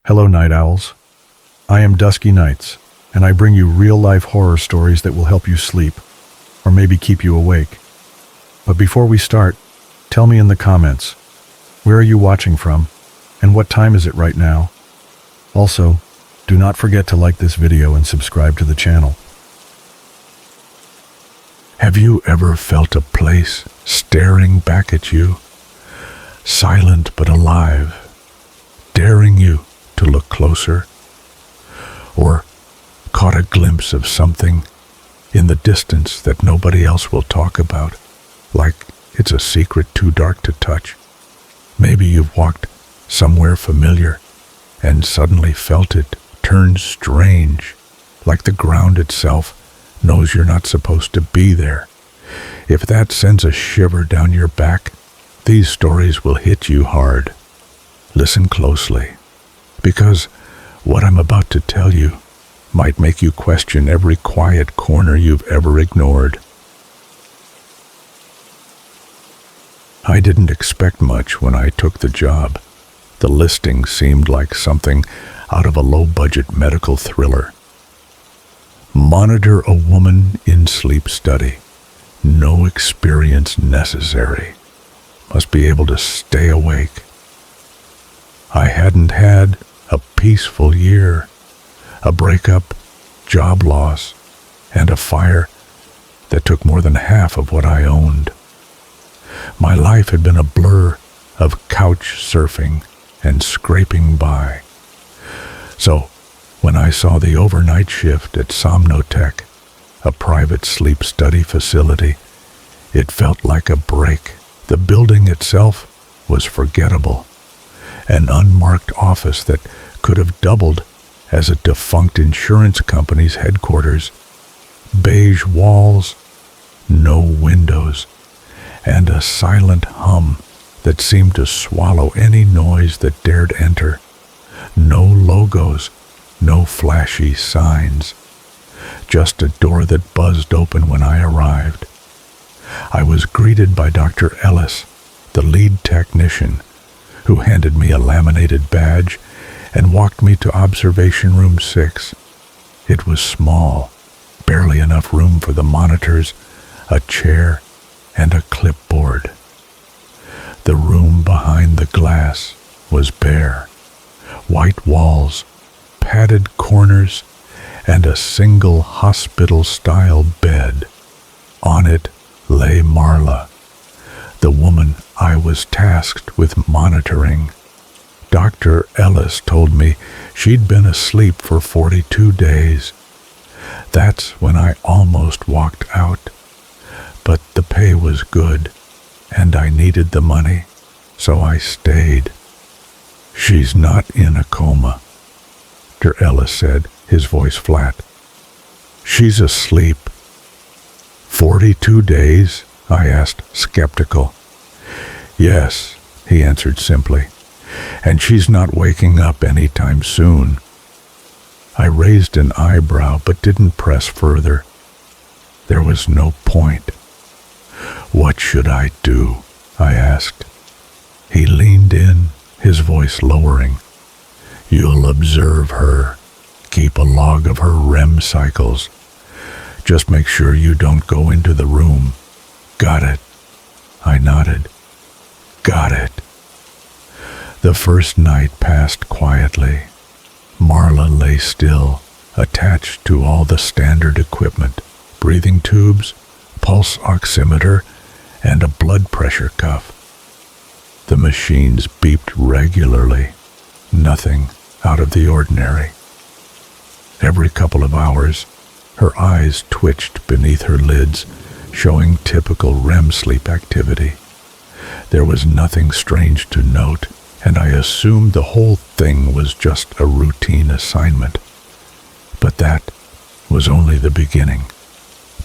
Hello, night owls. I am Dusky Nights, and I bring you real-life horror stories that will help you sleep, or maybe keep you awake. But before we start, tell me in the comments, where are you watching from, and what time is it right now? Also, do not forget to like this video and subscribe to the channel. Have you ever felt a place staring back at you, silent but alive, daring you to look closer? Or caught a glimpse of something in the distance that nobody else will talk about, like it's a secret too dark to touch? Maybe you've walked somewhere familiar and suddenly felt it turn strange, like the ground itself knows you're not supposed to be there. If that sends a shiver down your back, these stories will hit you hard. Listen closely, because what I'm about to tell you might make you question every quiet corner you've ever ignored. I didn't expect much when I took the job. The listing seemed like something out of a low-budget medical thriller. Monitor a woman in sleep study. No experience necessary. Must be able to stay awake. I hadn't had a peaceful year. A breakup, job loss, and a fire that took more than half of what I owned. My life had been a blur of couch surfing and scraping by. So, when I saw the overnight shift at Somnotech, a private sleep study facility, it felt like a break. The building itself was forgettable. An unmarked office that could have doubled as a defunct insurance company's headquarters. Beige walls, no windows, and a silent hum that seemed to swallow any noise that dared enter. No logos, no flashy signs. Just a door that buzzed open when I arrived. I was greeted by Dr. Ellis, the lead technician, who handed me a laminated badge and walked me to observation room 6. It was small, barely enough room for the monitors, a chair, and a clipboard. The room behind the glass was bare. White walls, padded corners, and a single hospital-style bed. On it lay Marla, the woman I was tasked with monitoring. Dr. Ellis told me she'd been asleep for 42 days. That's when I almost walked out. But the pay was good, and I needed the money, so I stayed. She's not in a coma, Dr. Ellis said, his voice flat. She's asleep. 42 days? I asked, skeptical. Yes, he answered simply, and she's not waking up anytime soon. I raised an eyebrow but didn't press further. There was no point. What should I do? I asked. He leaned in, his voice lowering. You'll observe her. Keep a log of her REM cycles. Just make sure you don't go into the room. Got it? I nodded. Got it. The first night passed quietly. Marla lay still, attached to all the standard equipment, breathing tubes, pulse oximeter, and a blood pressure cuff. The machines beeped regularly, nothing out of the ordinary. Every couple of hours, her eyes twitched beneath her lids, showing typical REM sleep activity. There was nothing strange to note, and I assumed the whole thing was just a routine assignment. But that was only the beginning.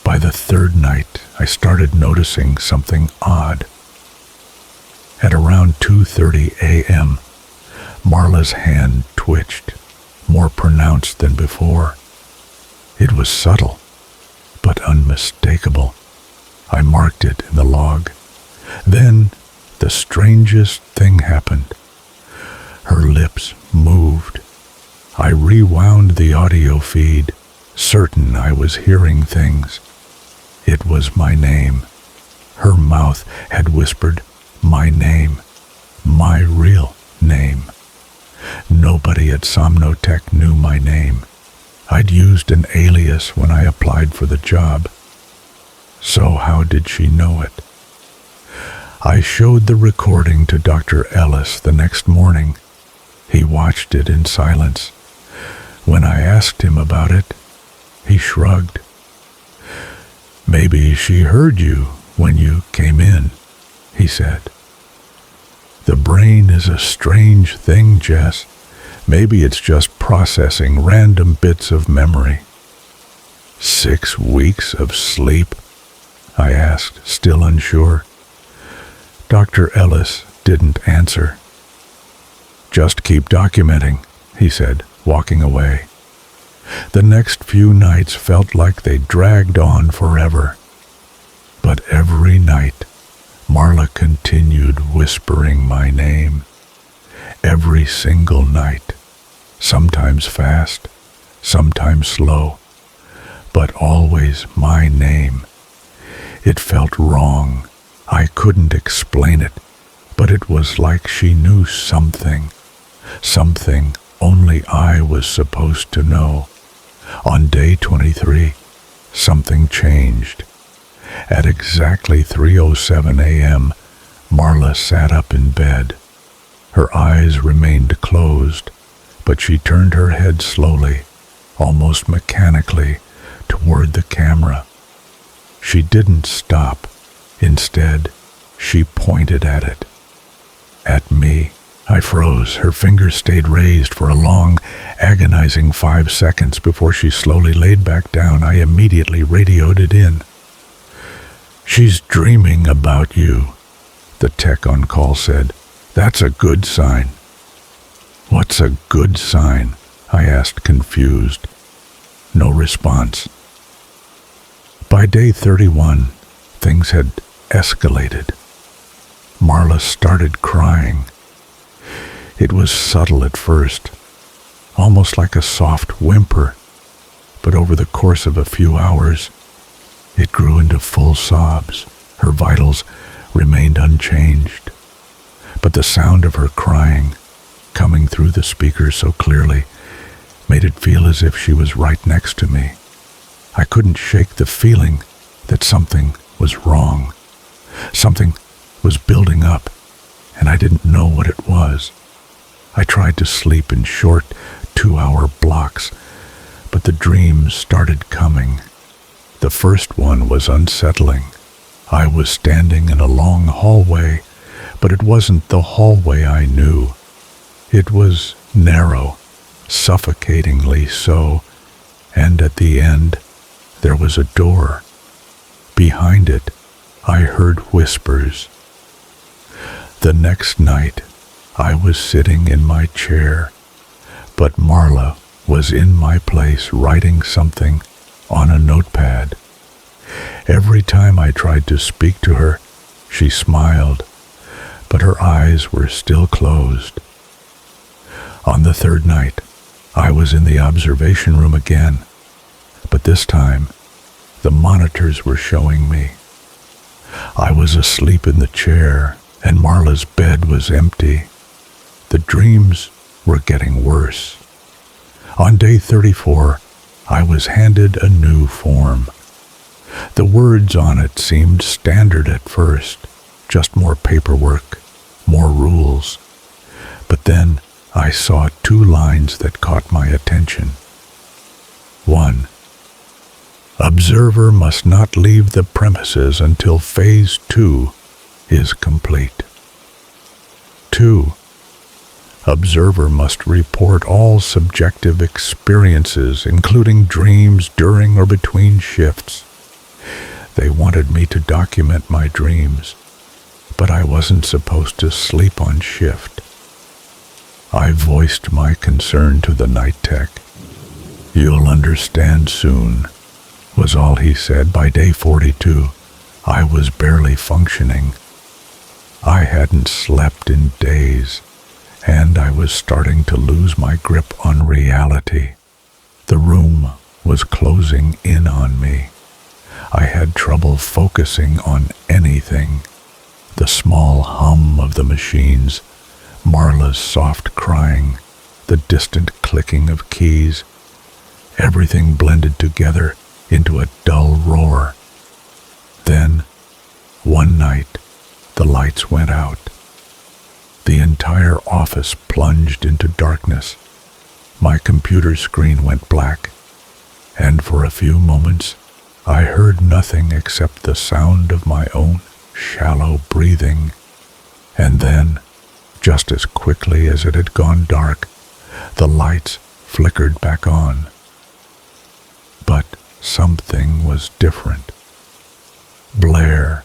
By the third night, I started noticing something odd. At around 2:30 a.m., Marla's hand twitched, more pronounced than before. It was subtle, but unmistakable. I marked it in the log. Then the strangest thing happened. Her lips moved, I rewound the audio feed, certain I was hearing things. It was my name. Her mouth had whispered my name, my real name. Nobody at Somnotech knew my name. I'd used an alias when I applied for the job. So how did she know it? I showed the recording to Dr. Ellis the next morning. He watched it in silence. When I asked him about it, he shrugged. "Maybe she heard you when you came in," he said. "The brain is a strange thing, Jess. Maybe it's just processing random bits of memory." 6 weeks of sleep? I asked, still unsure. Dr. Ellis didn't answer. "Just keep documenting," he said, walking away. The next few nights felt like they dragged on forever. But every night, Marla continued whispering my name. Every single night, sometimes fast, sometimes slow, but always my name. It felt wrong. I couldn't explain it, but it was like she knew something only I was supposed to know. On day 23, something changed. At exactly 3:07 a.m., Marla sat up in bed. Her eyes remained closed, but she turned her head slowly, almost mechanically, toward the camera. She didn't stop. Instead, she pointed at it. At me. I froze. Her fingers stayed raised for a long, agonizing 5 seconds before she slowly laid back down. I immediately radioed it in. "She's dreaming about you," the tech on call said. "That's a good sign." "What's a good sign?" I asked, confused. No response. By day 31, things had escalated. Marla started crying. It was subtle at first, almost like a soft whimper, but over the course of a few hours, it grew into full sobs. Her vitals remained unchanged, but the sound of her crying, coming through the speakers so clearly, made it feel as if she was right next to me. I couldn't shake the feeling that something was wrong. Something was building up, and I didn't know what it was. I tried to sleep in short 2-hour blocks, but the dreams started coming. The first one was unsettling. I was standing in a long hallway, but it wasn't the hallway I knew. It was narrow, suffocatingly so, and at the end, there was a door. Behind it, I heard whispers. The next night, I was sitting in my chair, but Marla was in my place writing something on a notepad. Every time I tried to speak to her, she smiled, but her eyes were still closed. On the third night, I was in the observation room again, but this time, the monitors were showing me. I was asleep in the chair, and Marla's bed was empty. The dreams were getting worse. On day 34, I was handed a new form. The words on it seemed standard at first, just more paperwork, more rules. But then I saw 2 lines that caught my attention. 1. Observer must not leave the premises until Phase 2 is complete. 2. Observer must report all subjective experiences, including dreams during or between shifts. They wanted me to document my dreams, but I wasn't supposed to sleep on shift. I voiced my concern to the night tech. "You'll understand soon," was all he said. By day 42, I was barely functioning. I hadn't slept in days, and I was starting to lose my grip on reality. The room was closing in on me. I had trouble focusing on anything. The small hum of the machines, Marla's soft crying, the distant clicking of keys, everything blended together into a dull roar. Then, one night, the lights went out. The entire office plunged into darkness. My computer screen went black, and for a few moments, I heard nothing except the sound of my own shallow breathing. And then, just as quickly as it had gone dark, the lights flickered back on. But something was different. Blair,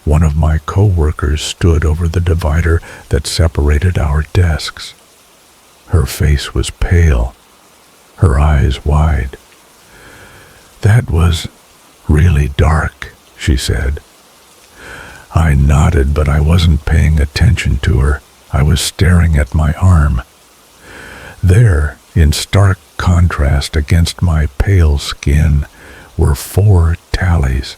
one of my co-workers, stood over the divider that separated our desks. Her face was pale, her eyes wide. "That was really dark," she said. I nodded, but I wasn't paying attention to her. I was staring at my arm. There, in stark contrast against my pale skin, were 4 tallies.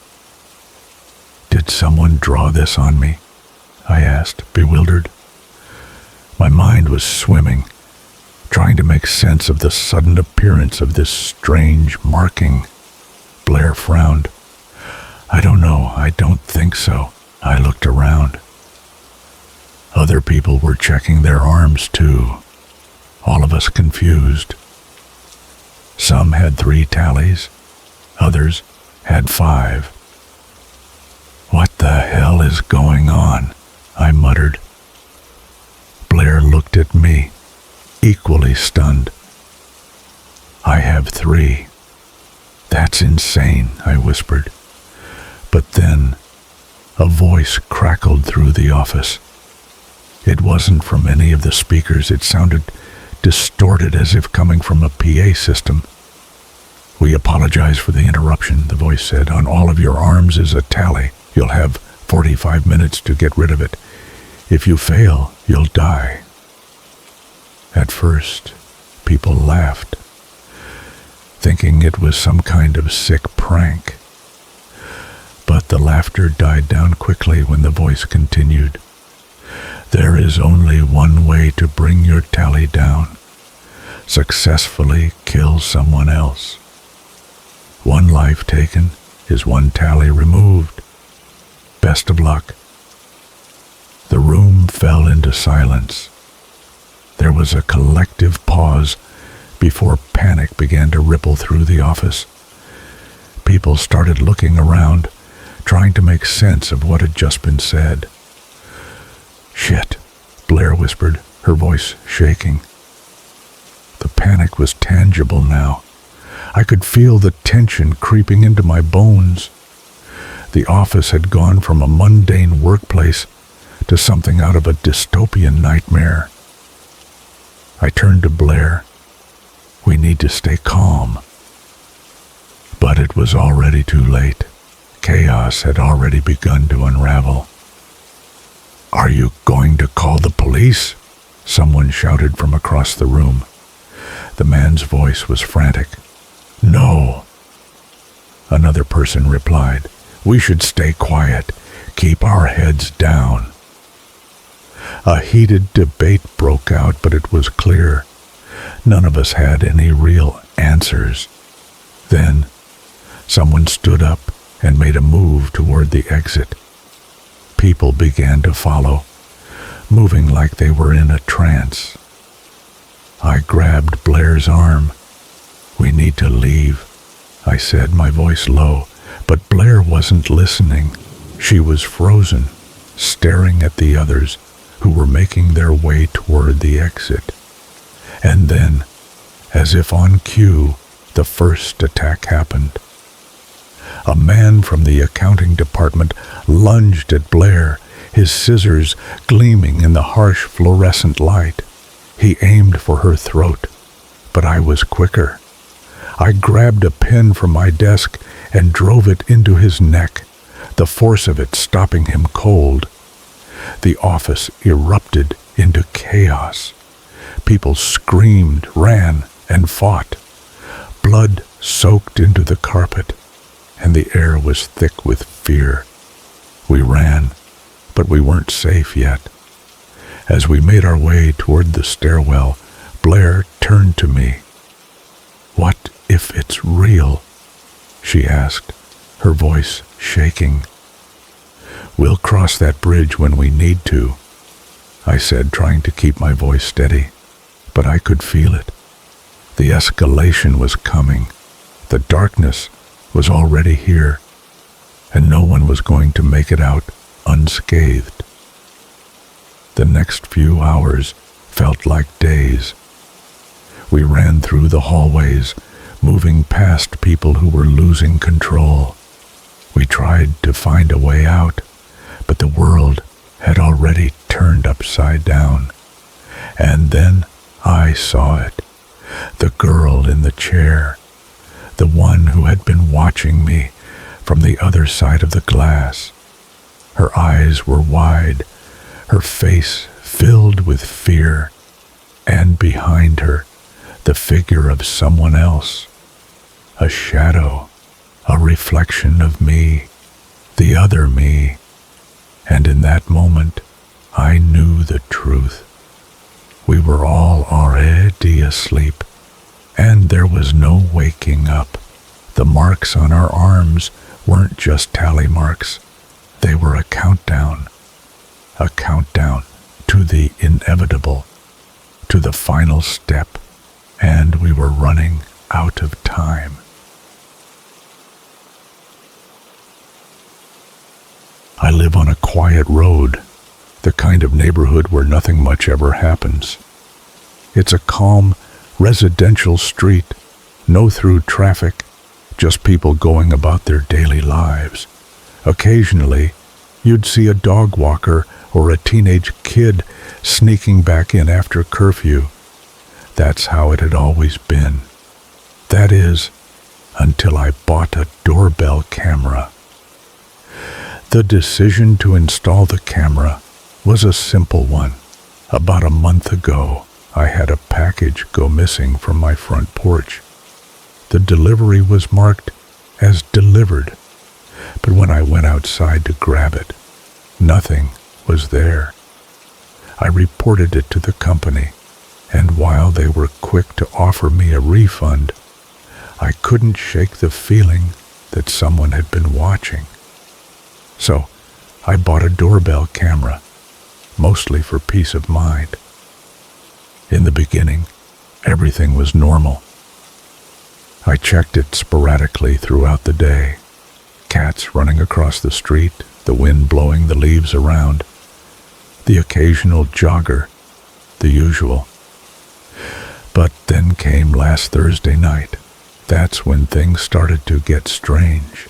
"Did someone draw this on me?" I asked, bewildered. My mind was swimming, trying to make sense of the sudden appearance of this strange marking. Blair frowned. "I don't know. I don't think so." I looked around. Other people were checking their arms too, all of us confused. Some had 3 tallies, others had 5. "What the hell is going on?" I muttered. Blair looked at me, equally stunned. "I have 3. "That's insane," I whispered. But then a voice crackled through the office. It wasn't from any of the speakers. It sounded distorted, as if coming from a PA system. "We apologize for the interruption," the voice said. "On all of your arms is a tally. You'll have 45 minutes to get rid of it. If you fail, you'll die." At first, people laughed, thinking it was some kind of sick prank. But the laughter died down quickly when the voice continued. "There is only one way to bring your tally down. Successfully kill someone else. 1 life taken is 1 tally removed. Best of luck." The room fell into silence. There was a collective pause before panic began to ripple through the office. People started looking around, trying to make sense of what had just been said. "Shit," Blair whispered, her voice shaking. The panic was tangible now. I could feel the tension creeping into my bones. The office had gone from a mundane workplace to something out of a dystopian nightmare. I turned to Blair. "We need to stay calm." But it was already too late. Chaos had already begun to unravel. "Are you going to call the police?" someone shouted from across the room. The man's voice was frantic. "No," another person replied. "We should stay quiet, keep our heads down." A heated debate broke out, but it was clear none of us had any real answers. Then someone stood up and made a move toward the exit. People began to follow, moving like they were in a trance. I grabbed Blair's arm. "We need to leave," I said, my voice low, but Blair wasn't listening. She was frozen, staring at the others who were making their way toward the exit. And then, as if on cue, the first attack happened. A man from the accounting department lunged at Blair, his scissors gleaming in the harsh fluorescent light. He aimed for her throat, but I was quicker. I grabbed a pen from my desk and drove it into his neck, the force of it stopping him cold. The office erupted into chaos. People screamed, ran, and fought. Blood soaked into the carpet, and the air was thick with fear. We ran, but we weren't safe yet. As we made our way toward the stairwell, Blair turned to me. "What if it's real?" she asked, her voice shaking. "We'll cross that bridge when we need to," I said, trying to keep my voice steady, but I could feel it. The escalation was coming. The darkness was already here, and no one was going to make it out unscathed. The next few hours felt like days. We ran through the hallways, moving past people who were losing control. We tried to find a way out, but the world had already turned upside down. And then I saw it. The girl in the chair, the one who had been watching me from the other side of the glass. Her eyes were wide, her face filled with fear, and behind her, the figure of someone else. A shadow, a reflection of me, the other me. And in that moment, I knew the truth. We were all already asleep, and there was no waking up. The marks on our arms weren't just tally marks. They were a countdown to the inevitable, to the final step, and we were running out of time. I live on a quiet road, the kind of neighborhood where nothing much ever happens. It's a calm, residential street, no through traffic, just people going about their daily lives. Occasionally, you'd see a dog walker or a teenage kid sneaking back in after curfew. That's how it had always been. That is, until I bought a doorbell camera. The decision to install the camera was a simple one. About a month ago, I had a package go missing from my front porch. The delivery was marked as delivered, but when I went outside to grab it, nothing was there. I reported it to the company, and while they were quick to offer me a refund, I couldn't shake the feeling that someone had been watching. So I bought a doorbell camera, mostly for peace of mind. In the beginning, everything was normal. I checked it sporadically throughout the day. Cats running across the street, the wind blowing the leaves around, the occasional jogger, the usual. But then came last Thursday night. That's when things started to get strange.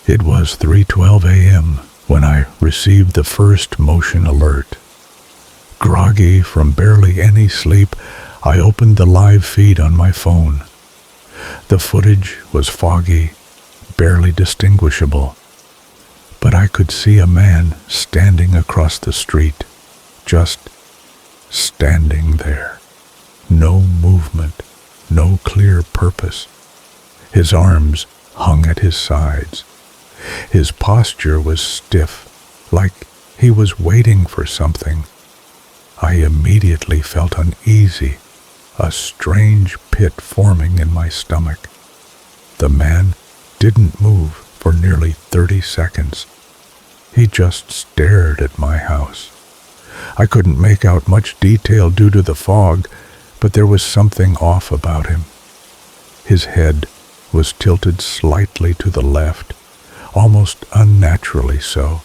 It was 3:12 a.m. when I received the first motion alert. Groggy from barely any sleep, I opened the live feed on my phone. The footage was foggy, barely distinguishable, but I could see a man standing across the street, just standing there. No movement, no clear purpose. His arms hung at his sides. His posture was stiff, like he was waiting for something. I immediately felt uneasy, a strange pit forming in my stomach. The man didn't move for nearly 30 seconds. He just stared at my house. I couldn't make out much detail due to the fog, but there was something off about him. His head was tilted slightly to the left, almost unnaturally so.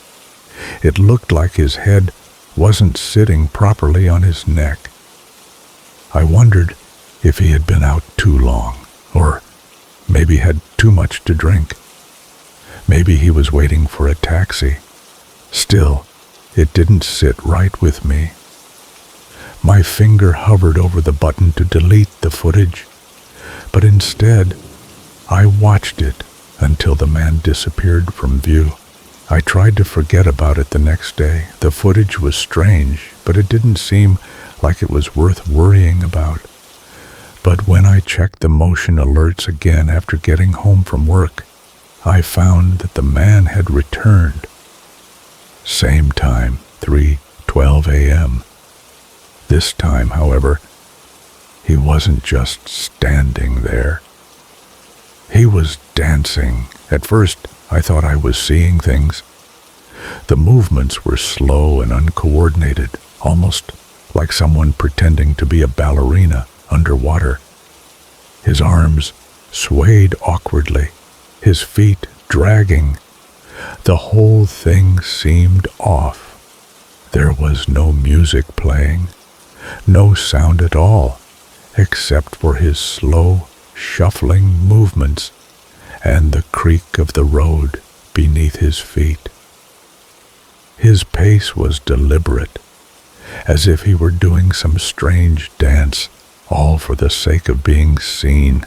It looked like his head wasn't sitting properly on his neck. I wondered if he had been out too long, or maybe had too much to drink. Maybe he was waiting for a taxi. Still, it didn't sit right with me. My finger hovered over the button to delete the footage, but instead, I watched it until the man disappeared from view. I tried to forget about it the next day. The footage was strange, but it didn't seem like it was worth worrying about. But when I checked the motion alerts again after getting home from work, I found that the man had returned. Same time, 3:12 a.m. This time, however, he wasn't just standing there. He was dancing. At first, I thought I was seeing things. The movements were slow and uncoordinated, almost like someone pretending to be a ballerina underwater. His arms swayed awkwardly, his feet dragging. The whole thing seemed off. There was no music playing, no sound at all, except for his slow, shuffling movements and the creak of the road beneath his feet. His pace was deliberate, as if he were doing some strange dance, all for the sake of being seen,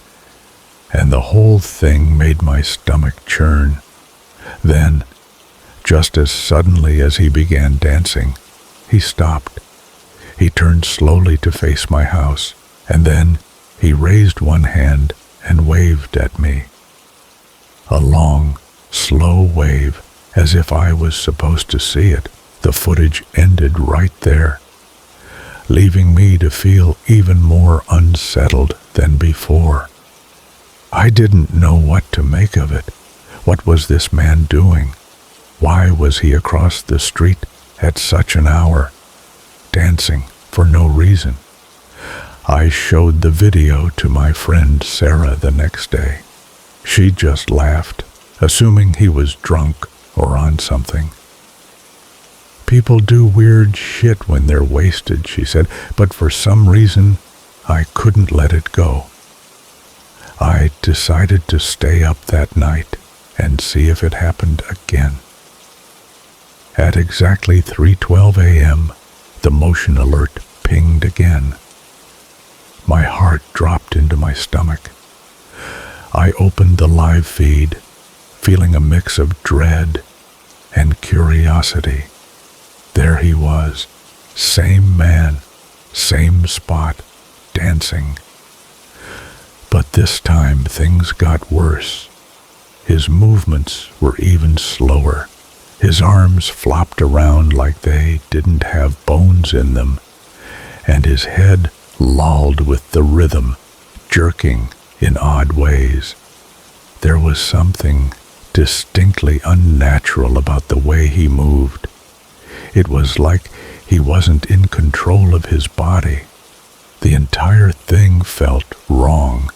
and the whole thing made my stomach churn. Then, just as suddenly as he began dancing, he stopped. He turned slowly to face my house, and then he raised one hand and waved at me. A long, slow wave, as if I was supposed to see it. The footage ended right there, leaving me to feel even more unsettled than before. I didn't know what to make of it. What was this man doing? Why was he across the street at such an hour, dancing for no reason? I showed the video to my friend Sarah the next day. She just laughed, assuming he was drunk or on something. People do weird shit when they're wasted, she said, but for some reason, I couldn't let it go. I decided to stay up that night and see if it happened again. At exactly 3:12 a.m., the motion alert pinged again. My heart dropped into my stomach. I opened the live feed, feeling a mix of dread and curiosity. There he was, same man, same spot, dancing. But this time things got worse. His movements were even slower. His arms flopped around like they didn't have bones in them, and his head lolled with the rhythm, jerking in odd ways. There was something distinctly unnatural about the way he moved. It was like he wasn't in control of his body. The entire thing felt wrong.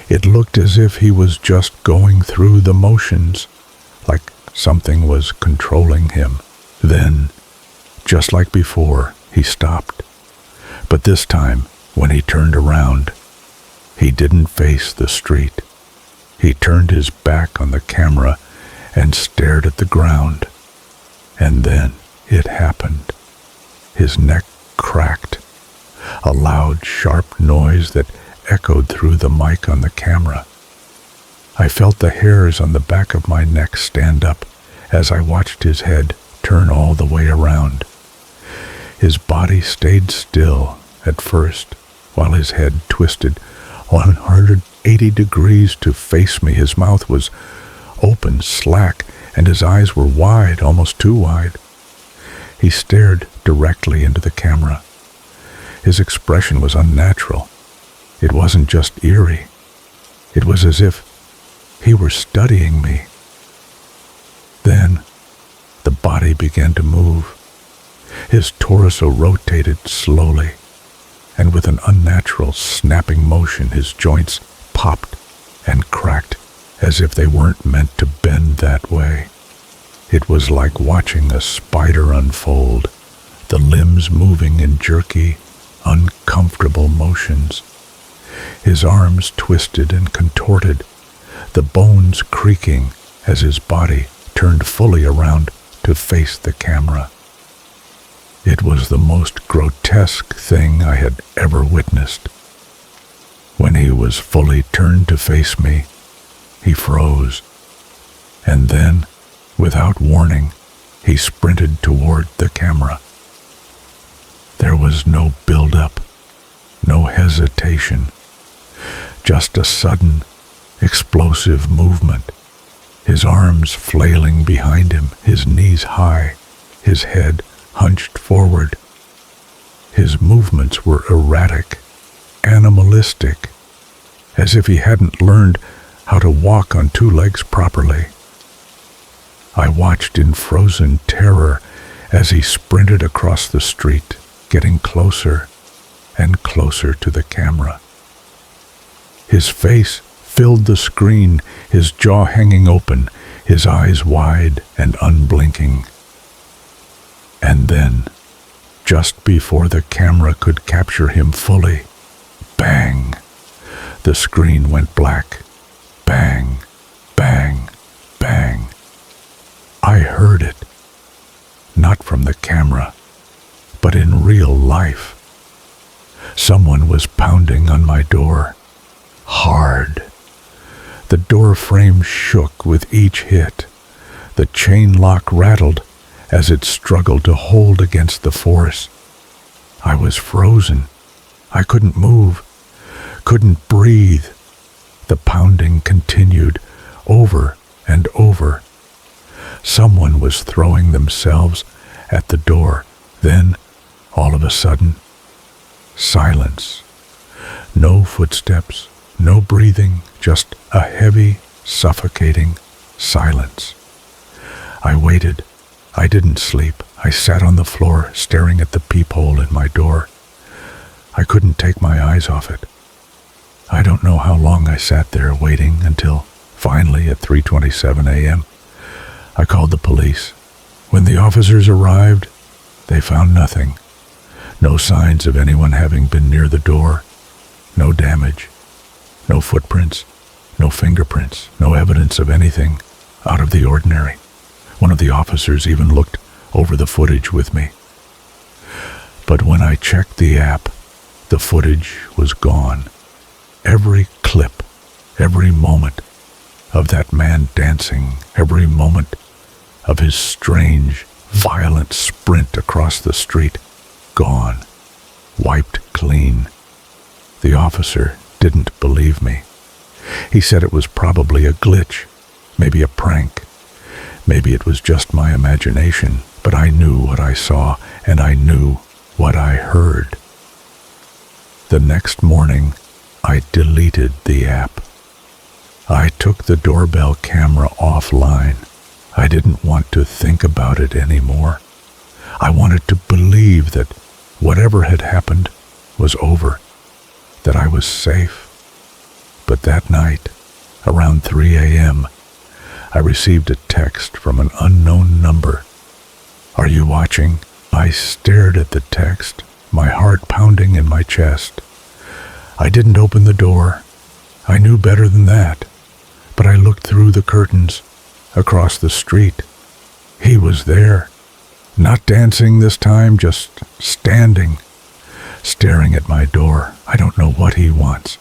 It looked as if he was just going through the motions, like something was controlling him. Then, just like before, he stopped. But this time, when he turned around, he didn't face the street. He turned his back on the camera and stared at the ground. And then it happened. His neck cracked, a loud, sharp noise that echoed through the mic on the camera. I felt the hairs on the back of my neck stand up as I watched his head turn all the way around. His body stayed still at first, while his head twisted 180 degrees to face me. His mouth was open, slack, and his eyes were wide, almost too wide. He stared directly into the camera. His expression was unnatural. It wasn't just eerie. It was as if he were studying me. Then, the body began to move. His torso rotated slowly, and with an unnatural snapping motion, his joints popped and cracked as if they weren't meant to bend that way. It was like watching a spider unfold, the limbs moving in jerky, uncomfortable motions. His arms twisted and contorted, the bones creaking as his body turned fully around to face the camera. It was the most grotesque thing I had ever witnessed. When he was fully turned to face me, he froze, and then, without warning, he sprinted toward the camera. There was no build-up, no hesitation, just a sudden, explosive movement. His arms flailing behind him, his knees high, his head hunched forward. His movements were erratic, animalistic, as if he hadn't learned how to walk on two legs properly. I watched in frozen terror as he sprinted across the street, getting closer and closer to the camera. His face filled the screen, his jaw hanging open, his eyes wide and unblinking. And then, just before the camera could capture him fully, bang! The screen went black. Bang, bang, bang. I heard it. Not from the camera, but in real life. Someone was pounding on my door. Hard. The door frame shook with each hit. The chain lock rattled as it struggled to hold against the force. I was frozen. I couldn't move, couldn't breathe. The pounding continued over and over. Someone was throwing themselves at the door. Then, all of a sudden, silence. No footsteps, no breathing, just a heavy, suffocating silence. I waited. I didn't sleep. I sat on the floor, staring at the peephole in my door. I couldn't take my eyes off it. I don't know how long I sat there waiting until, finally, at 3:27 a.m., I called the police. When the officers arrived, they found nothing. No signs of anyone having been near the door. No damage. No footprints. No fingerprints. No evidence of anything out of the ordinary. One of the officers even looked over the footage with me. But when I checked the app, the footage was gone. Every clip, every moment of that man dancing, every moment of his strange, violent sprint across the street, gone, wiped clean. The officer didn't believe me. He said it was probably a glitch, maybe a prank. Maybe it was just my imagination, but I knew what I saw, and I knew what I heard. The next morning, I deleted the app. I took the doorbell camera offline. I didn't want to think about it anymore. I wanted to believe that whatever had happened was over, that I was safe. But that night, around 3 a.m., I received a text from an unknown number. "Are you watching?" I stared at the text, my heart pounding in my chest. I didn't open the door. I knew better than that. But I looked through the curtains, across the street. He was there. Not dancing this time, just standing, staring at my door. I don't know what he wants.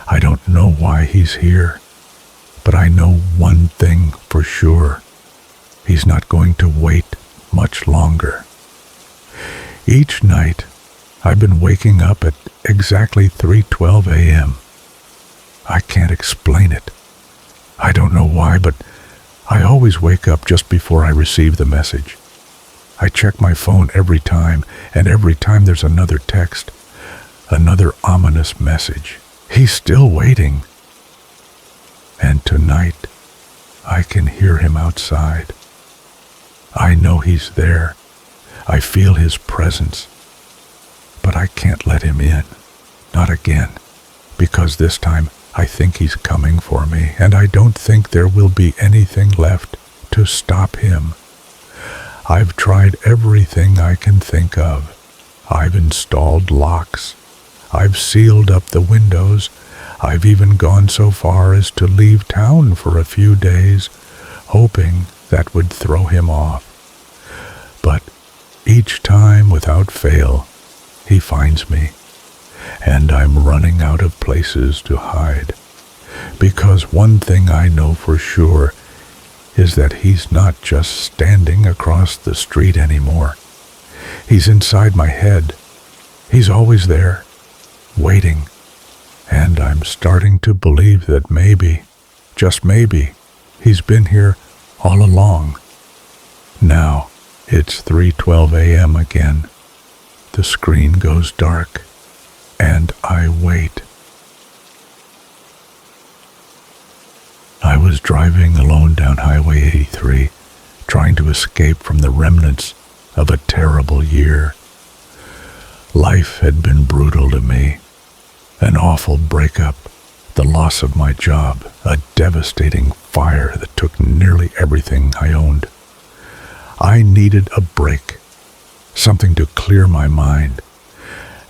I don't know why he's here. But I know one thing for sure. He's not going to wait much longer. Each night, I've been waking up at exactly 3:12 a.m. I can't explain it. I don't know why, but I always wake up just before I receive the message. I check my phone every time, and every time there's another text, another ominous message. He's still waiting. And tonight, I can hear him outside. I know he's there. I feel his presence. But I can't let him in. Not again. Because this time, I think he's coming for me, and I don't think there will be anything left to stop him. I've tried everything I can think of. I've installed locks. I've sealed up the windows. I've even gone so far as to leave town for a few days, hoping that would throw him off. But each time, without fail, he finds me, and I'm running out of places to hide. Because one thing I know for sure is that he's not just standing across the street anymore. He's inside my head. He's always there, waiting. And I'm starting to believe that maybe, just maybe, he's been here all along. Now, it's 3:12 a.m. again. The screen goes dark, and I wait. I was driving alone down Highway 83, trying to escape from the remnants of a terrible year. Life had been brutal to me. An awful breakup, the loss of my job, a devastating fire that took nearly everything I owned. I needed a break, something to clear my mind,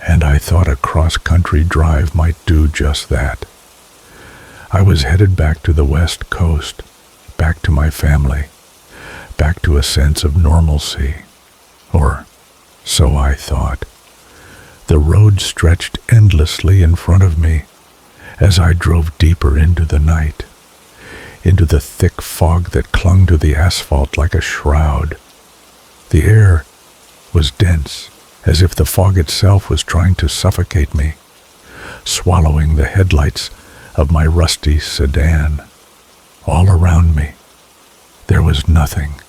and I thought a cross-country drive might do just that. I was headed back to the West Coast, back to my family, back to a sense of normalcy, or so I thought. The road stretched endlessly in front of me as I drove deeper into the night, into the thick fog that clung to the asphalt like a shroud. The air was dense, as if the fog itself was trying to suffocate me, swallowing the headlights of my rusty sedan. All around me, there was nothing,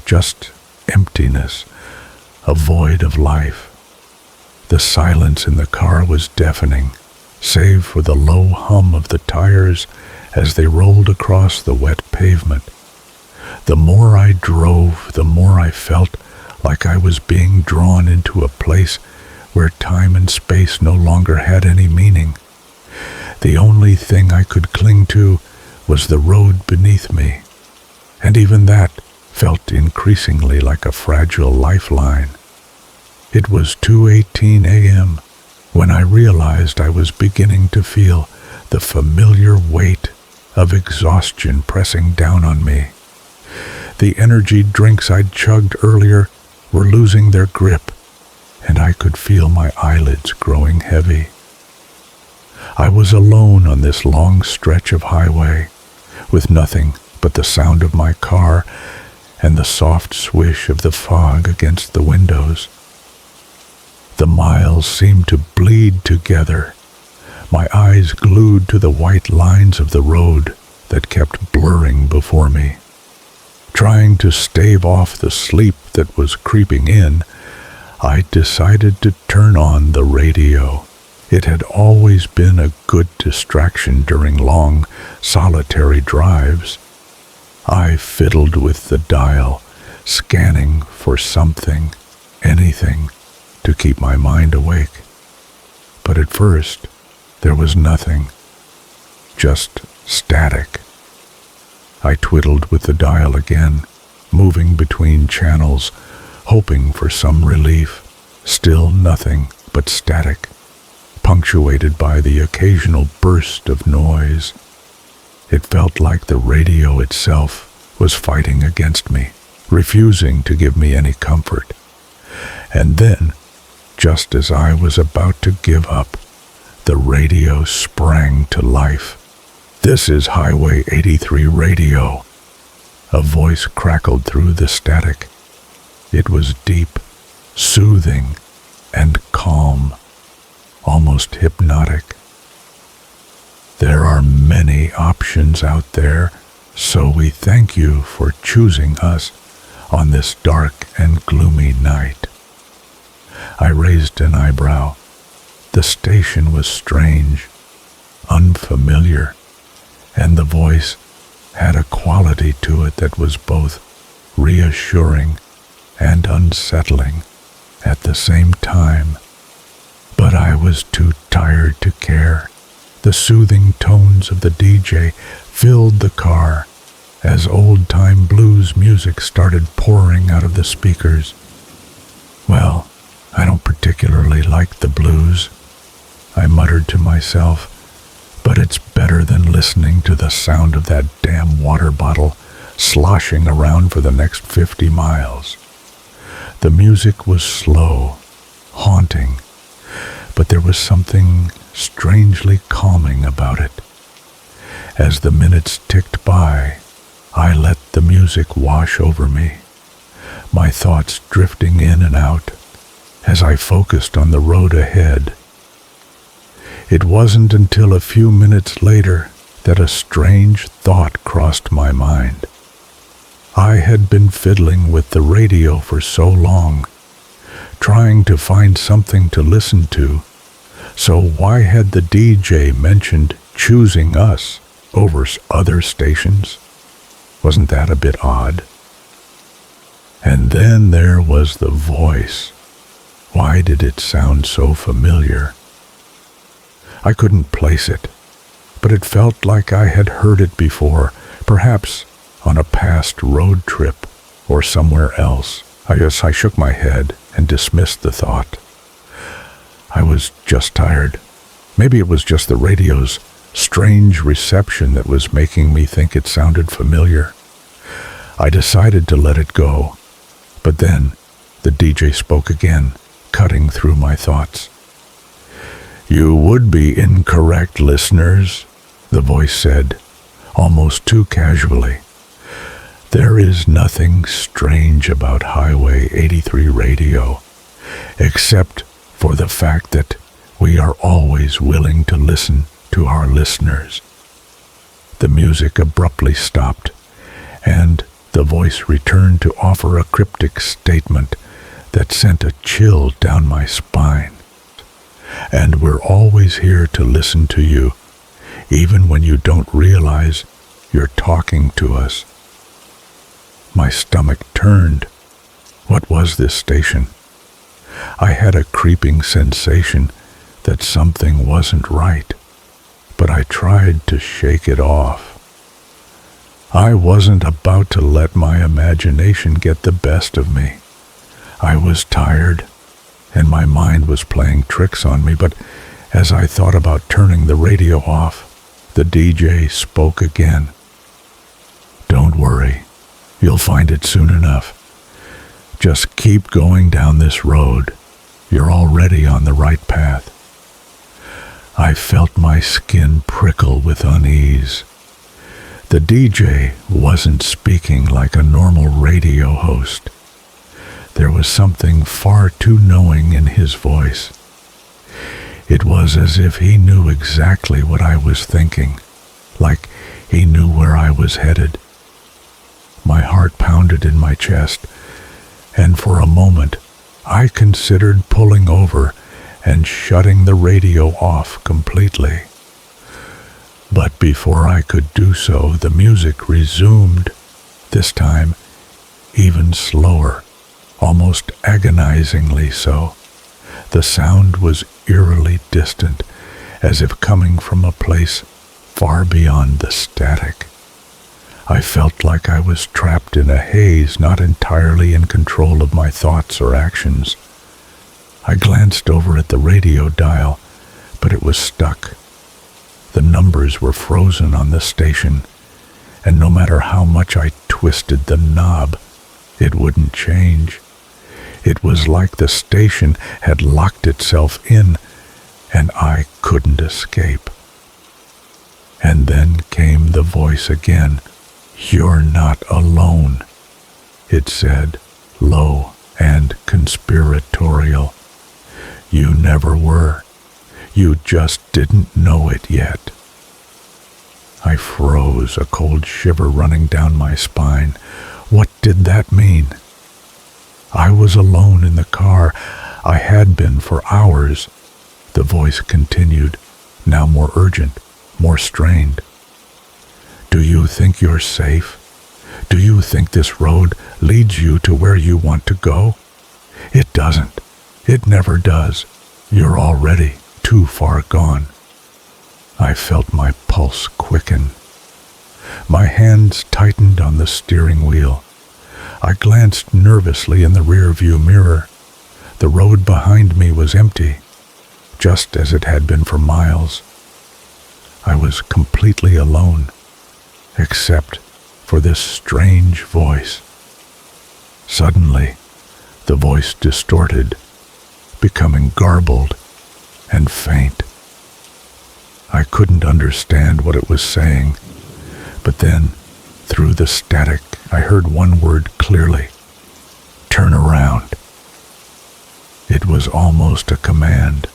just emptiness, a void of life. The silence in the car was deafening, save for the low hum of the tires as they rolled across the wet pavement. The more I drove, the more I felt like I was being drawn into a place where time and space no longer had any meaning. The only thing I could cling to was the road beneath me, and even that felt increasingly like a fragile lifeline. It was 2:18 a.m. when I realized I was beginning to feel the familiar weight of exhaustion pressing down on me. The energy drinks I'd chugged earlier were losing their grip, and I could feel my eyelids growing heavy. I was alone on this long stretch of highway, with nothing but the sound of my car and the soft swish of the fog against the windows. The miles seemed to bleed together, my eyes glued to the white lines of the road that kept blurring before me. Trying to stave off the sleep that was creeping in, I decided to turn on the radio. It had always been a good distraction during long, solitary drives. I fiddled with the dial, scanning for something, anything, to keep my mind awake. But at first, there was nothing, just static. I twiddled with the dial again, moving between channels, hoping for some relief. Still nothing but static, punctuated by the occasional burst of noise. It felt like the radio itself was fighting against me, refusing to give me any comfort. And then, just as I was about to give up, the radio sprang to life. "This is Highway 83 radio." A voice crackled through the static. It was deep, soothing, and calm, almost hypnotic. "There are many options out there, so we thank you for choosing us on this dark and gloomy night." I raised an eyebrow. The station was strange, unfamiliar, and the voice had a quality to it that was both reassuring and unsettling at the same time. But I was too tired to care. The soothing tones of the DJ filled the car as old-time blues music started pouring out of the speakers. "Well, I don't particularly like the blues," I muttered to myself, "but it's better than listening to the sound of that damn water bottle sloshing around for the next 50 miles. The music was slow, haunting, but there was something strangely calming about it. As the minutes ticked by, I let the music wash over me, my thoughts drifting in and out as I focused on the road ahead. It wasn't until a few minutes later that a strange thought crossed my mind. I had been fiddling with the radio for so long, trying to find something to listen to, so why had the DJ mentioned choosing us over other stations? Wasn't that a bit odd? And then there was the voice. Why did it sound so familiar? I couldn't place it, but it felt like I had heard it before, perhaps on a past road trip or somewhere else. I shook my head and dismissed the thought. I was just tired. Maybe it was just the radio's strange reception that was making me think it sounded familiar. I decided to let it go, but then the DJ spoke again, cutting through my thoughts. "You would be incorrect, listeners," the voice said, almost too casually. "There is nothing strange about Highway 83 radio, except for the fact that we are always willing to listen to our listeners." The music abruptly stopped, and the voice returned to offer a cryptic statement that sent a chill down my spine. "And we're always here to listen to you, even when you don't realize you're talking to us." My stomach turned. What was this station? I had a creeping sensation that something wasn't right, but I tried to shake it off. I wasn't about to let my imagination get the best of me. I was tired, and my mind was playing tricks on me, but as I thought about turning the radio off, the DJ spoke again. "Don't worry, you'll find it soon enough. Just keep going down this road. You're already on the right path." I felt my skin prickle with unease. The DJ wasn't speaking like a normal radio host. There was something far too knowing in his voice. It was as if he knew exactly what I was thinking, like he knew where I was headed. My heart pounded in my chest, and for a moment I considered pulling over and shutting the radio off completely. But before I could do so, the music resumed, this time even slower, almost agonizingly so. The sound was eerily distant, as if coming from a place far beyond the static. I felt like I was trapped in a haze, not entirely in control of my thoughts or actions. I glanced over at the radio dial, but it was stuck. The numbers were frozen on the station, and no matter how much I twisted the knob, it wouldn't change. It was like the station had locked itself in, and I couldn't escape. And then came the voice again. "You're not alone," it said, low and conspiratorial. "You never were. You just didn't know it yet." I froze, a cold shiver running down my spine. What did that mean? I was alone in the car. I had been for hours. The voice continued, now more urgent, more strained. "Do you think you're safe? Do you think this road leads you to where you want to go? It doesn't. It never does. You're already too far gone." I felt my pulse quicken. My hands tightened on the steering wheel. I glanced nervously in the rear-view mirror. The road behind me was empty, just as it had been for miles. I was completely alone, except for this strange voice. Suddenly, the voice distorted, becoming garbled and faint. I couldn't understand what it was saying, but then, through the static, I heard one word clearly: "Turn around." It was almost a command.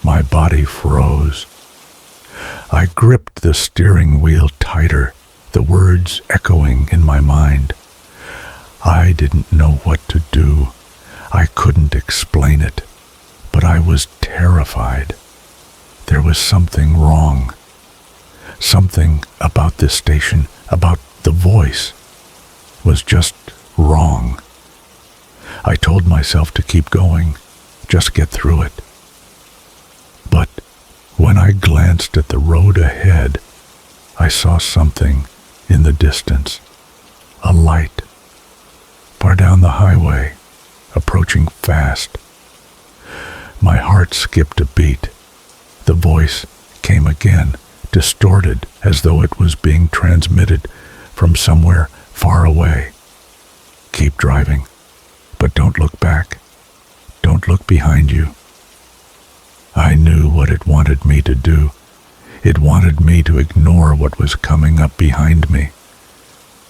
My body froze. I gripped the steering wheel tighter, the words echoing in my mind. I didn't know what to do. I couldn't explain it, but I was terrified. There was something wrong. Something about this station, about the voice, was just wrong. I told myself to keep going, just get through it. But when I glanced at the road ahead, I saw something in the distance, a light, far down the highway, approaching fast. My heart skipped a beat. The voice came again, distorted as though it was being transmitted from somewhere far away. Keep driving, but don't look back. Don't look behind you. I knew what it wanted me to do. It wanted me to ignore what was coming up behind me.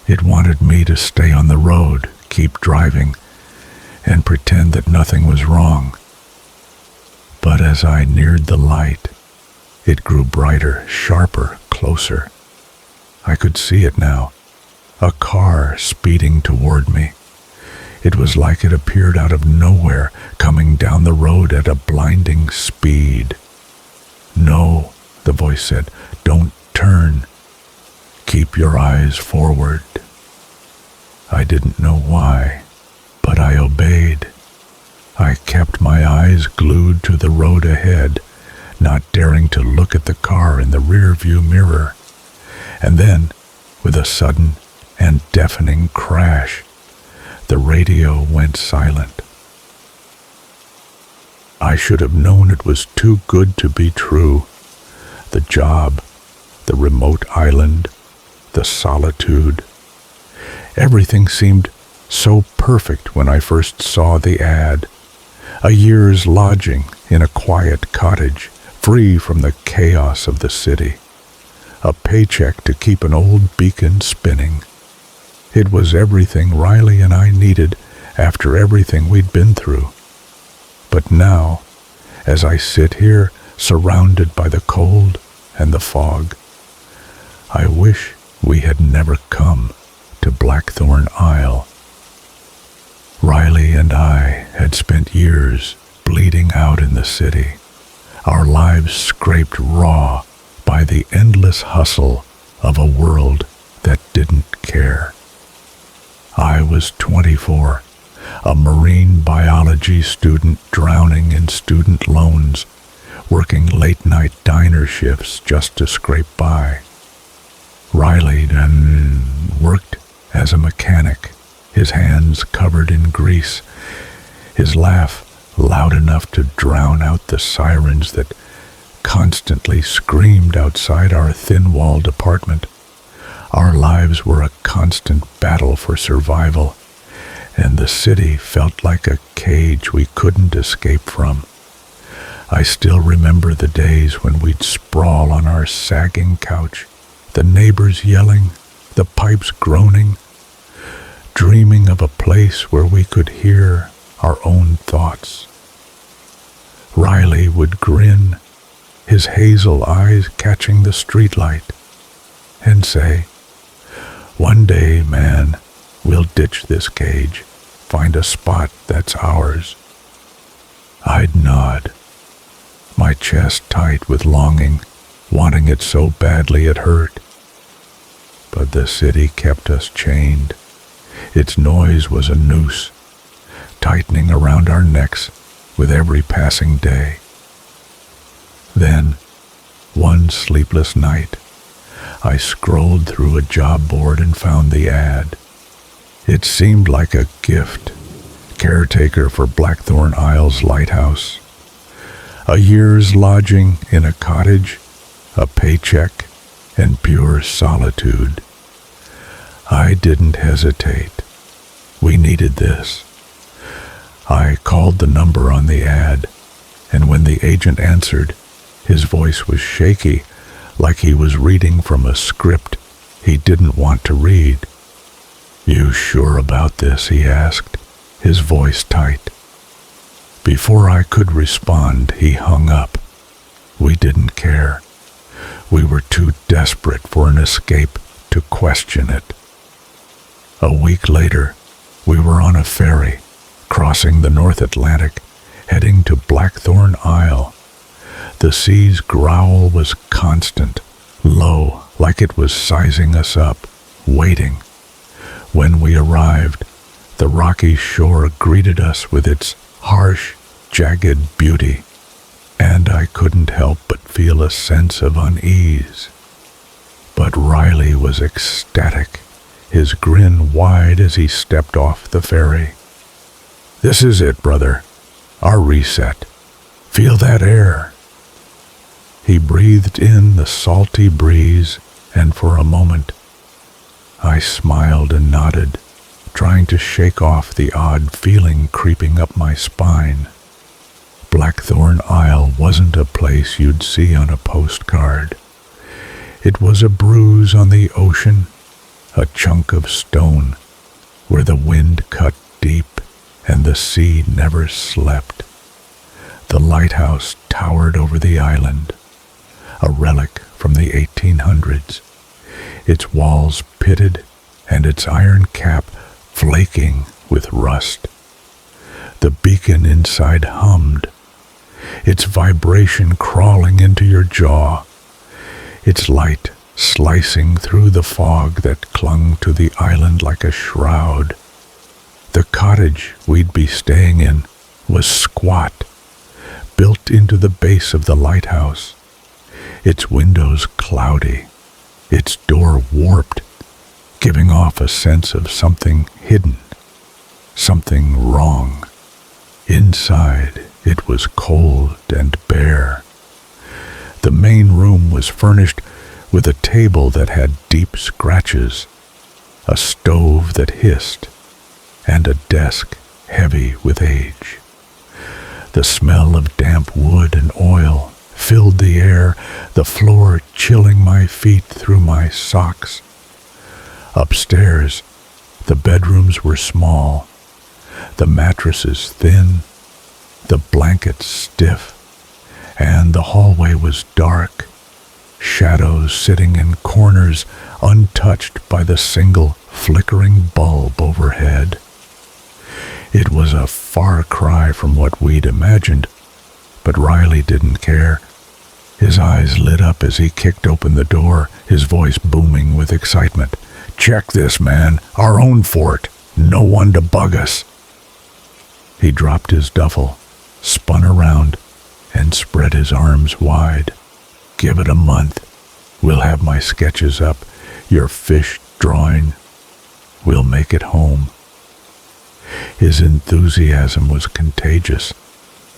It wanted me to stay on the road, keep driving, and pretend that nothing was wrong. But as I neared the light, it grew brighter, sharper, closer. I could see it now, a car speeding toward me. It was like it appeared out of nowhere, coming down the road at a blinding speed. "No," the voice said, "don't turn. Keep your eyes forward." I didn't know why, but I obeyed. I kept my eyes glued to the road ahead, not daring to look at the car in the rear-view mirror. And then, with a sudden and deafening crash, the radio went silent. I should have known it was too good to be true. The job, the remote island, the solitude. Everything seemed so perfect when I first saw the ad. A year's lodging in a quiet cottage, free from the chaos of the city. A paycheck to keep an old beacon spinning. It was everything Riley and I needed after everything we'd been through. But now, as I sit here surrounded by the cold and the fog, I wish we had never come to Blackthorn Isle. Riley and I had spent years bleeding out in the city, our lives scraped raw by the endless hustle of a world that didn't care. I was 24, a marine biology student drowning in student loans, working late-night diner shifts just to scrape by. Riley worked as a mechanic, his hands covered in grease, his laugh loud enough to drown out the sirens that constantly screamed outside our thin-walled apartment. Our lives were a constant battle for survival, and the city felt like a cage we couldn't escape from. I still remember the days when we'd sprawl on our sagging couch, the neighbors yelling, the pipes groaning, dreaming of a place where we could hear our own thoughts. Riley would grin, his hazel eyes catching the streetlight, and say, "One day, man, we'll ditch this cage, find a spot that's ours." I'd nod, my chest tight with longing, wanting it so badly it hurt. But the city kept us chained. Its noise was a noose, tightening around our necks with every passing day. Then, one sleepless night, I scrolled through a job board and found the ad. It seemed like a gift. Caretaker for Blackthorn Isle's lighthouse. A year's lodging in a cottage, a paycheck, and pure solitude. I didn't hesitate. We needed this. I called the number on the ad, and when the agent answered, his voice was shaky, like he was reading from a script he didn't want to read. "You sure about this?" he asked, his voice tight. Before I could respond, he hung up. We didn't care. We were too desperate for an escape to question it. A week later, we were on a ferry, crossing the North Atlantic, heading to Blackthorn Isle. The sea's growl was constant, low, like it was sizing us up, waiting. When we arrived, the rocky shore greeted us with its harsh, jagged beauty, and I couldn't help but feel a sense of unease. But Riley was ecstatic, his grin wide as he stepped off the ferry. "This is it, brother. Our reset. Feel that air." He breathed in the salty breeze, and for a moment, I smiled and nodded, trying to shake off the odd feeling creeping up my spine. Blackthorn Isle wasn't a place you'd see on a postcard. It was a bruise on the ocean, a chunk of stone, where the wind cut deep and the sea never slept. The lighthouse towered over the island, a relic from the 1800s, its walls pitted and its iron cap flaking with rust. The beacon inside hummed, its vibration crawling into your jaw, its light slicing through the fog that clung to the island like a shroud. The cottage we'd be staying in was squat, built into the base of the lighthouse, its windows cloudy, its door warped, giving off a sense of something hidden, something wrong. Inside, it was cold and bare. The main room was furnished with a table that had deep scratches, a stove that hissed, and a desk heavy with age. The smell of damp wood and oil filled the air, the floor chilling my feet through my socks. Upstairs, the bedrooms were small, the mattresses thin, the blankets stiff, and the hallway was dark, shadows sitting in corners untouched by the single flickering bulb overhead. It was a far cry from what we'd imagined, but Riley didn't care. His eyes lit up as he kicked open the door, his voice booming with excitement. "Check this, man. Our own fort. No one to bug us." He dropped his duffel, spun around, and spread his arms wide. "Give it a month. We'll have my sketches up, your fish drawing. We'll make it home." His enthusiasm was contagious,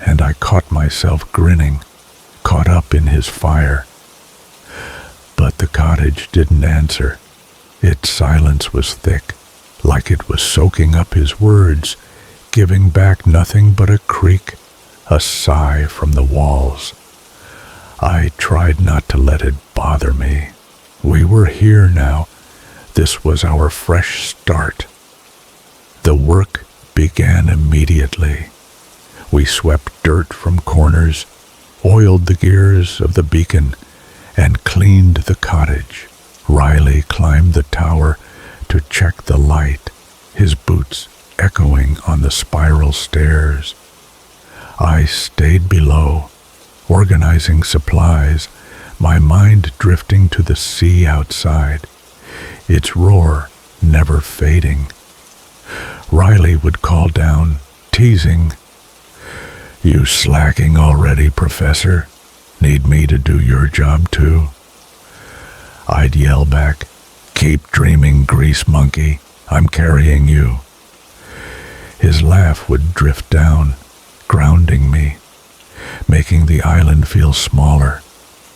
and I caught myself grinning, caught up in his fire. But the cottage didn't answer. Its silence was thick, like it was soaking up his words, giving back nothing but a creak, a sigh from the walls. I tried not to let it bother me. We were here now. This was our fresh start. The work began immediately. We swept dirt from corners, oiled the gears of the beacon, and cleaned the cottage. Riley climbed the tower to check the light, his boots echoing on the spiral stairs. I stayed below, organizing supplies, my mind drifting to the sea outside, its roar never fading. Riley would call down, teasing, "You slacking already, Professor? Need me to do your job too?" I'd yell back, "Keep dreaming, grease monkey. I'm carrying you." His laugh would drift down, grounding me, making the island feel smaller,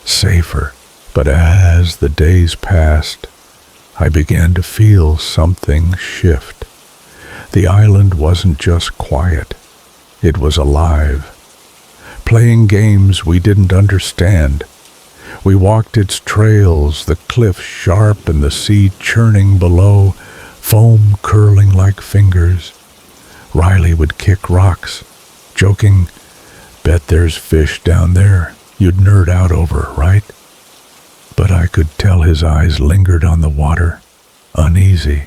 safer. But as the days passed, I began to feel something shift. The island wasn't just quiet. It was alive, playing games we didn't understand. We walked its trails, the cliffs sharp and the sea churning below, foam curling like fingers. Riley would kick rocks, joking, "Bet there's fish down there you'd nerd out over, right?" But I could tell his eyes lingered on the water, uneasy.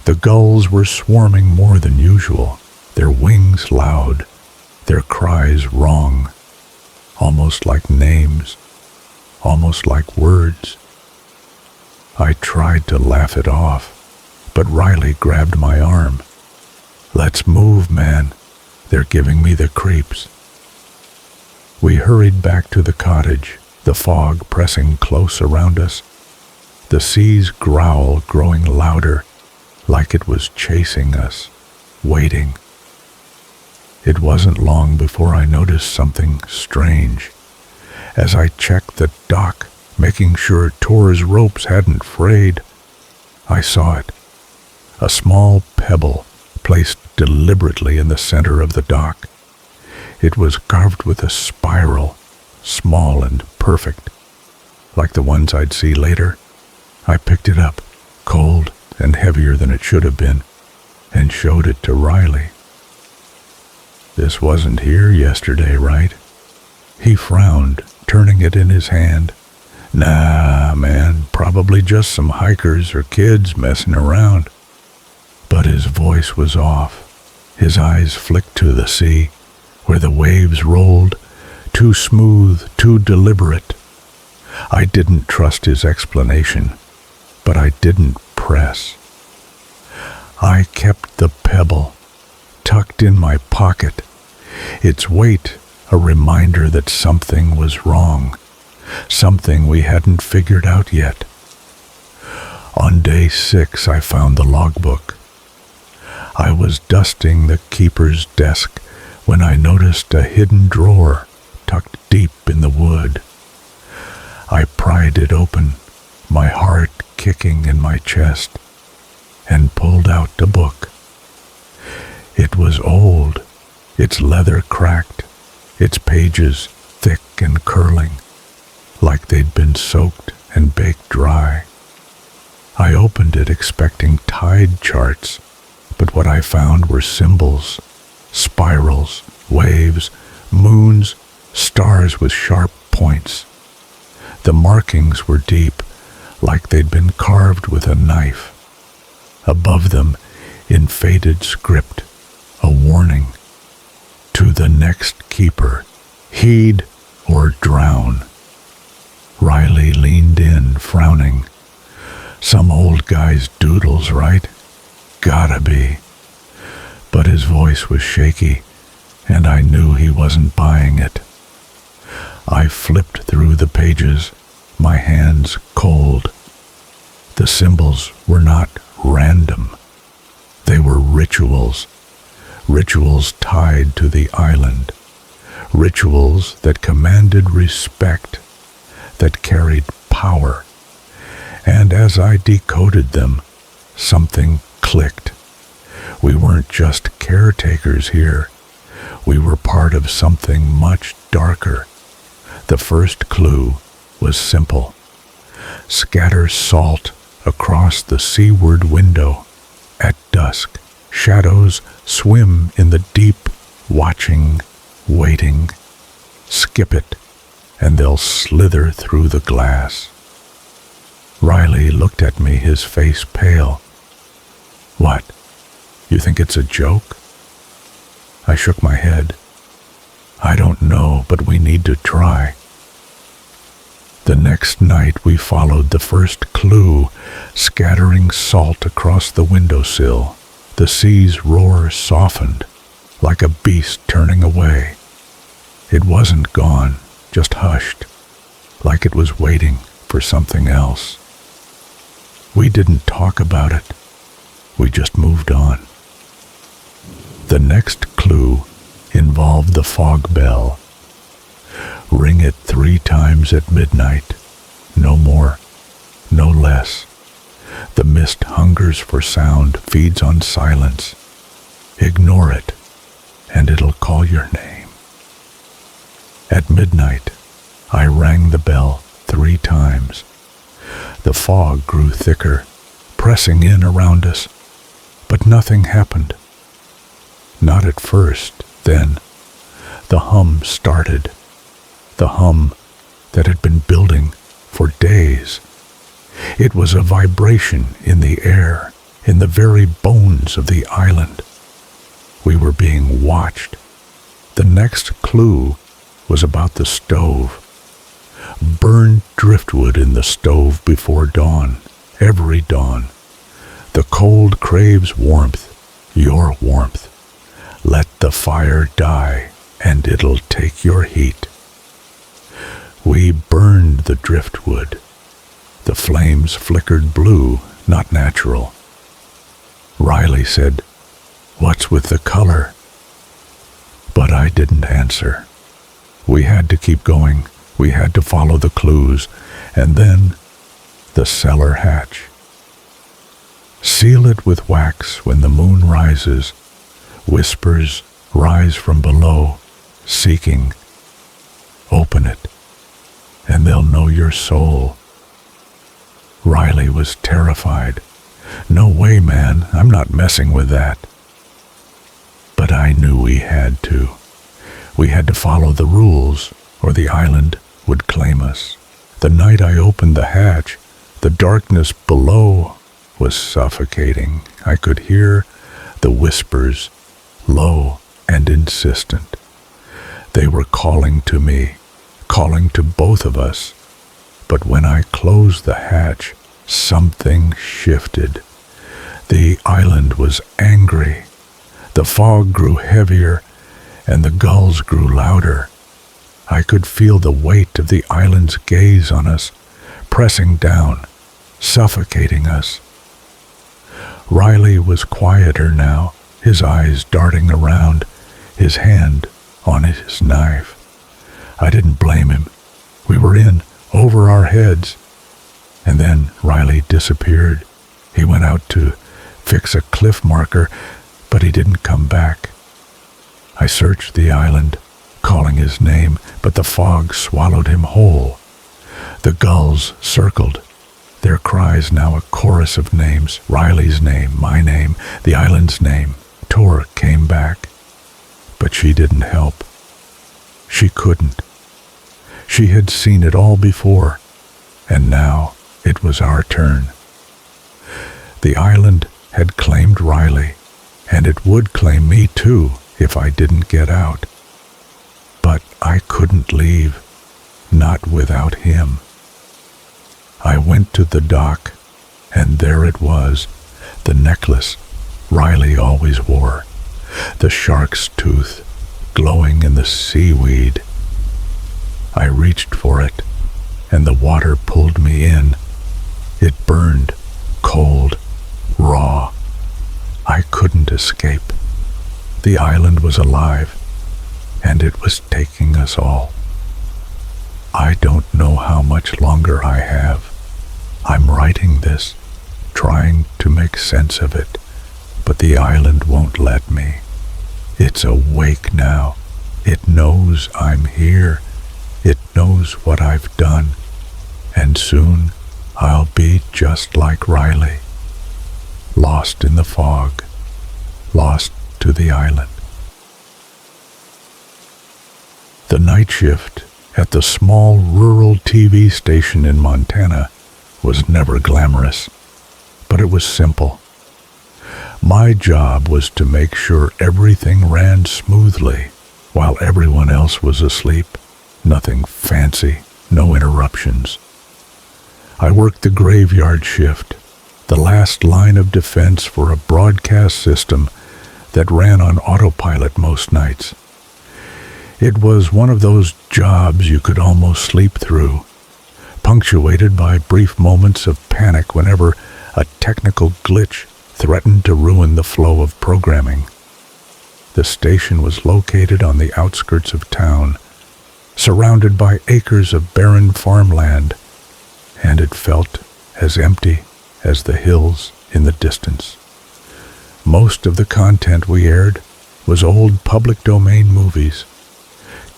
The gulls were swarming more than usual, their wings loud, their cries wrong, almost like names, almost like words. I tried to laugh it off, but Riley grabbed my arm. "Let's move, man. They're giving me the creeps." We hurried back to the cottage, the fog pressing close around us, the sea's growl growing louder, like it was chasing us, waiting. It wasn't long before I noticed something strange. As I checked the dock, making sure Tor's ropes hadn't frayed, I saw it. A small pebble placed deliberately in the center of the dock. It was carved with a spiral, small and perfect, like the ones I'd see later. I picked it up, cold and heavier than it should have been, and showed it to Riley. "This wasn't here yesterday, right?" He frowned, turning it in his hand. "Nah, man, probably just some hikers or kids messing around." But his voice was off. His eyes flicked to the sea, where the waves rolled, too smooth, too deliberate. I didn't trust his explanation, but I didn't press. I kept the pebble tucked in my pocket, its weight a reminder that something was wrong, something we hadn't figured out yet. On day 6, I found the logbook. I was dusting the keeper's desk when I noticed a hidden drawer tucked deep in the wood. I pried it open, my heart kicking in my chest, and pulled out the book. It was old, its leather cracked, its pages thick and curling, like they'd been soaked and baked dry. I opened it expecting tide charts, but what I found were symbols, spirals, waves, moons, stars with sharp points. The markings were deep, like they'd been carved with a knife. Above them, in faded script, a warning. To the next keeper, heed or drown. Riley leaned in, frowning. "Some old guy's doodles, right? Gotta be." But his voice was shaky, and I knew he wasn't buying it. I flipped through the pages, my hands cold. The symbols were not random. They were rituals, rituals tied to the island, rituals that commanded respect, that carried power. And as I decoded them, something clicked. We weren't just caretakers here. We were part of something much darker. The first clue was simple. Scatter salt across the seaward window. At dusk, shadows swim in the deep, watching, waiting. Skip it, and they'll slither through the glass. Riley looked at me, his face pale. "What? You think it's a joke?" I shook my head. "I don't know, but we need to try." The next night we followed the first clue, scattering salt across the windowsill. The sea's roar softened, like a beast turning away. It wasn't gone, just hushed, like it was waiting for something else. We didn't talk about it. We just moved on. The next clue involved the fog bell. Ring it 3 times at midnight. No more, no less. The mist hungers for sound, feeds on silence. Ignore it, and it'll call your name. At midnight, I rang the bell 3 times. The fog grew thicker, pressing in around us, but nothing happened. Not at first, Then the hum started, the hum that had been building for days. It was a vibration in the air, in the very bones of the island. We were being watched. The next clue was about the stove. Burned driftwood in the stove before dawn, every dawn. The cold craves warmth, your warmth. Let the fire die, and it'll take your heat. We burned the driftwood. The flames flickered blue, not natural. Riley said, "What's with the color?" But I didn't answer. We had to keep going. We had to follow the clues. And then the cellar hatch. Seal it with wax when the moon rises. Whispers rise from below, seeking. Open it, and they'll know your soul. Riley was terrified. "No way, man, I'm not messing with that." But I knew we had to. We had to follow the rules, or the island would claim us. The night I opened the hatch, the darkness below was suffocating. I could hear the whispers, low and insistent. They were calling to me, calling to both of us. But when I closed the hatch, something shifted. The island was angry. The fog grew heavier, and the gulls grew louder. I could feel the weight of the island's gaze on us, pressing down, suffocating us. Riley was quieter now, his eyes darting around, his hand on his knife. I didn't blame him. We were in, over our heads. And then Riley disappeared. He went out to fix a cliff marker, but he didn't come back. I searched the island, calling his name, but the fog swallowed him whole. The gulls circled, their cries now a chorus of names. Riley's name, my name, the island's name. Tor came back, but she didn't help. She couldn't. She had seen it all before, and now it was our turn. The island had claimed Riley, and it would claim me too if I didn't get out. But I couldn't leave, not without him. I went to the dock, and there it was, the necklace Riley always wore, the shark's tooth glowing in the seaweed. I reached for it, and the water pulled me in. It burned, cold, raw. I couldn't escape. The island was alive, and it was taking us all. I don't know how much longer I have. I'm writing this, trying to make sense of it, but the island won't let me. It's awake now. It knows I'm here. It knows what I've done, and soon I'll be just like Riley, lost in the fog, lost to the island. The night shift at the small rural TV station in Montana was never glamorous, but it was simple. My job was to make sure everything ran smoothly while everyone else was asleep. Nothing fancy, no interruptions. I worked the graveyard shift, the last line of defense for a broadcast system that ran on autopilot most nights. It was one of those jobs you could almost sleep through, punctuated by brief moments of panic whenever a technical glitch threatened to ruin the flow of programming. The station was located on the outskirts of town, surrounded by acres of barren farmland, and it felt as empty as the hills in the distance. Most of the content we aired was old public domain movies,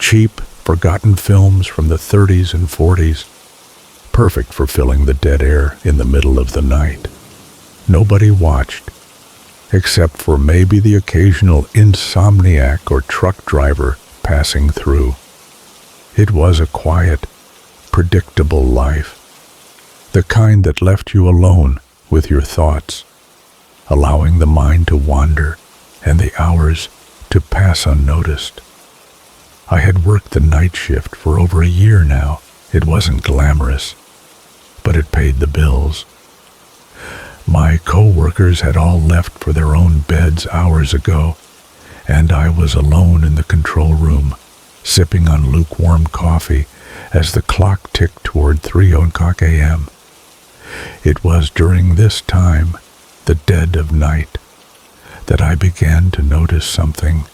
cheap, forgotten films from the 30s and 40s, perfect for filling the dead air in the middle of the night. Nobody watched. except for maybe the occasional insomniac or truck driver passing through. It was a quiet, predictable life, the kind that left you alone with your thoughts, allowing the mind to wander and the hours to pass unnoticed. I had worked the night shift for over a year now. It wasn't glamorous, but it paid the bills. My co-workers had all left for their own beds hours ago, and I was alone in the control room, sipping on lukewarm coffee as the clock ticked toward 3:00 a.m. It was during this time, the dead of night, that I began to notice something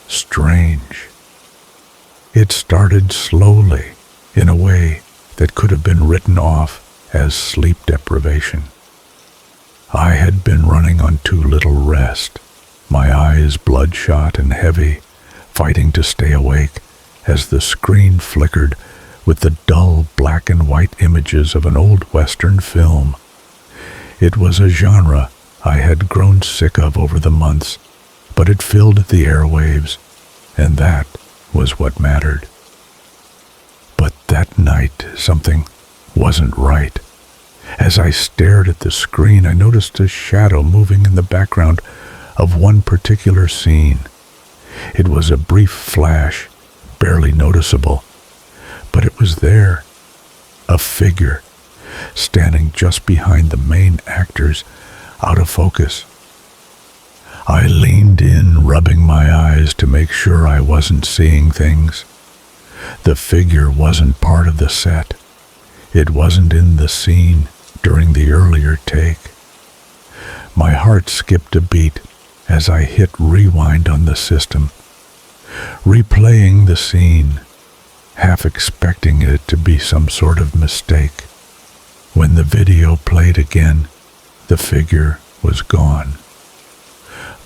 strange. It started slowly, in a way that could have been written off as sleep deprivation. I had been running on too little rest, my eyes bloodshot and heavy, fighting to stay awake as the screen flickered with the dull black and white images of an old Western film. It was a genre I had grown sick of over the months, but it filled the airwaves, and that was what mattered. But that night, something wasn't right. As I stared at the screen, I noticed a shadow moving in the background of one particular scene. It was a brief flash, barely noticeable, but it was there, a figure, standing just behind the main actors, out of focus. I leaned in, rubbing my eyes to make sure I wasn't seeing things. The figure wasn't part of the set. It wasn't in the scene during the earlier take. My heart skipped a beat as I hit rewind on the system, replaying the scene, half expecting it to be some sort of mistake. When the video played again, the figure was gone.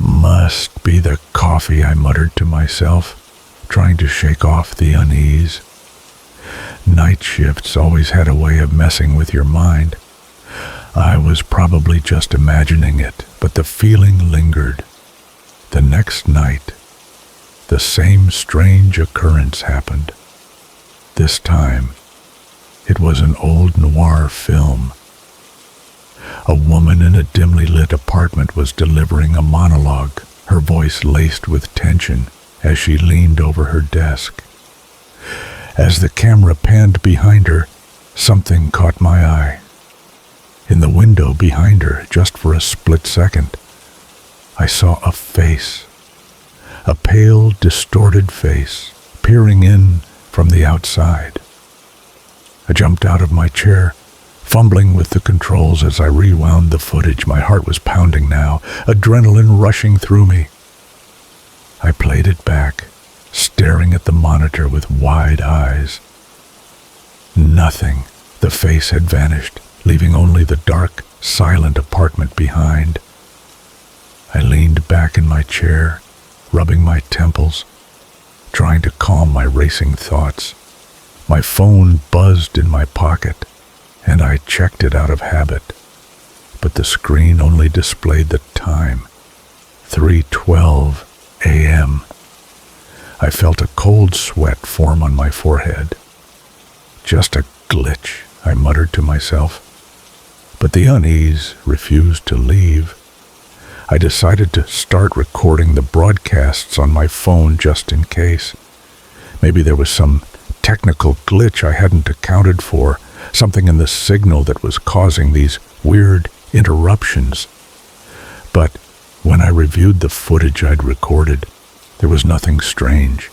Must be the coffee, I muttered to myself, trying to shake off the unease. Night shifts always had a way of messing with your mind. I was probably just imagining it, but the feeling lingered. The next night, the same strange occurrence happened. This time, it was an old noir film. A woman in a dimly lit apartment was delivering a monologue, her voice laced with tension as she leaned over her desk. As the camera panned behind her, something caught my eye. In the window behind her, just for a split second, I saw a face, a pale, distorted face, peering in from the outside. I jumped out of my chair, fumbling with the controls as I rewound the footage. My heart was pounding now, adrenaline rushing through me. I played it back, staring at the monitor with wide eyes. Nothing. The face had vanished, leaving only the dark, silent apartment behind. I leaned back in my chair, rubbing my temples, trying to calm my racing thoughts. My phone buzzed in my pocket, and I checked it out of habit, but the screen only displayed the time, 3:12 a.m. I felt a cold sweat form on my forehead. Just a glitch, I muttered to myself, but the unease refused to leave. I decided to start recording the broadcasts on my phone just in case. Maybe there was some technical glitch I hadn't accounted for, something in the signal that was causing these weird interruptions. But when I reviewed the footage I'd recorded, there was nothing strange.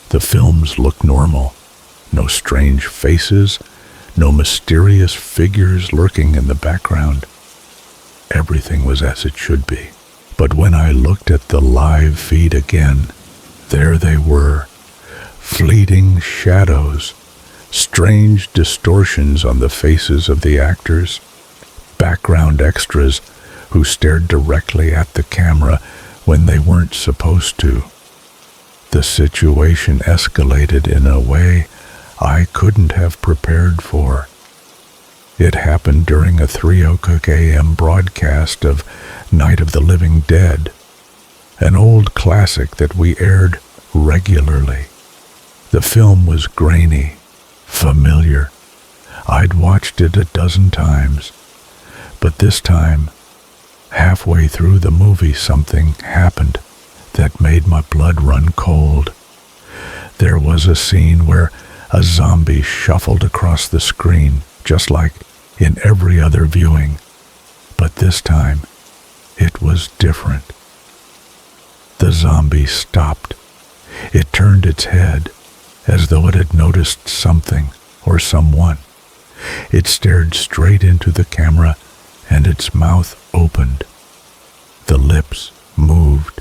The films looked normal. No strange faces, no mysterious figures lurking in the background. Everything was as it should be. But when I looked at the live feed again, there they were, fleeting shadows, strange distortions on the faces of the actors, background extras who stared directly at the camera when they weren't supposed to. The situation escalated in a way I couldn't have prepared for. It happened during a 3:00 a.m. broadcast of Night of the Living Dead, an old classic that we aired regularly. The film was grainy, familiar. I'd watched it a dozen times, but this time, halfway through the movie, something happened that made my blood run cold. There was a scene where a zombie shuffled across the screen, just like in every other viewing, but this time, it was different. The zombie stopped. It turned its head as though it had noticed something or someone. It stared straight into the camera and its mouth opened. The lips moved.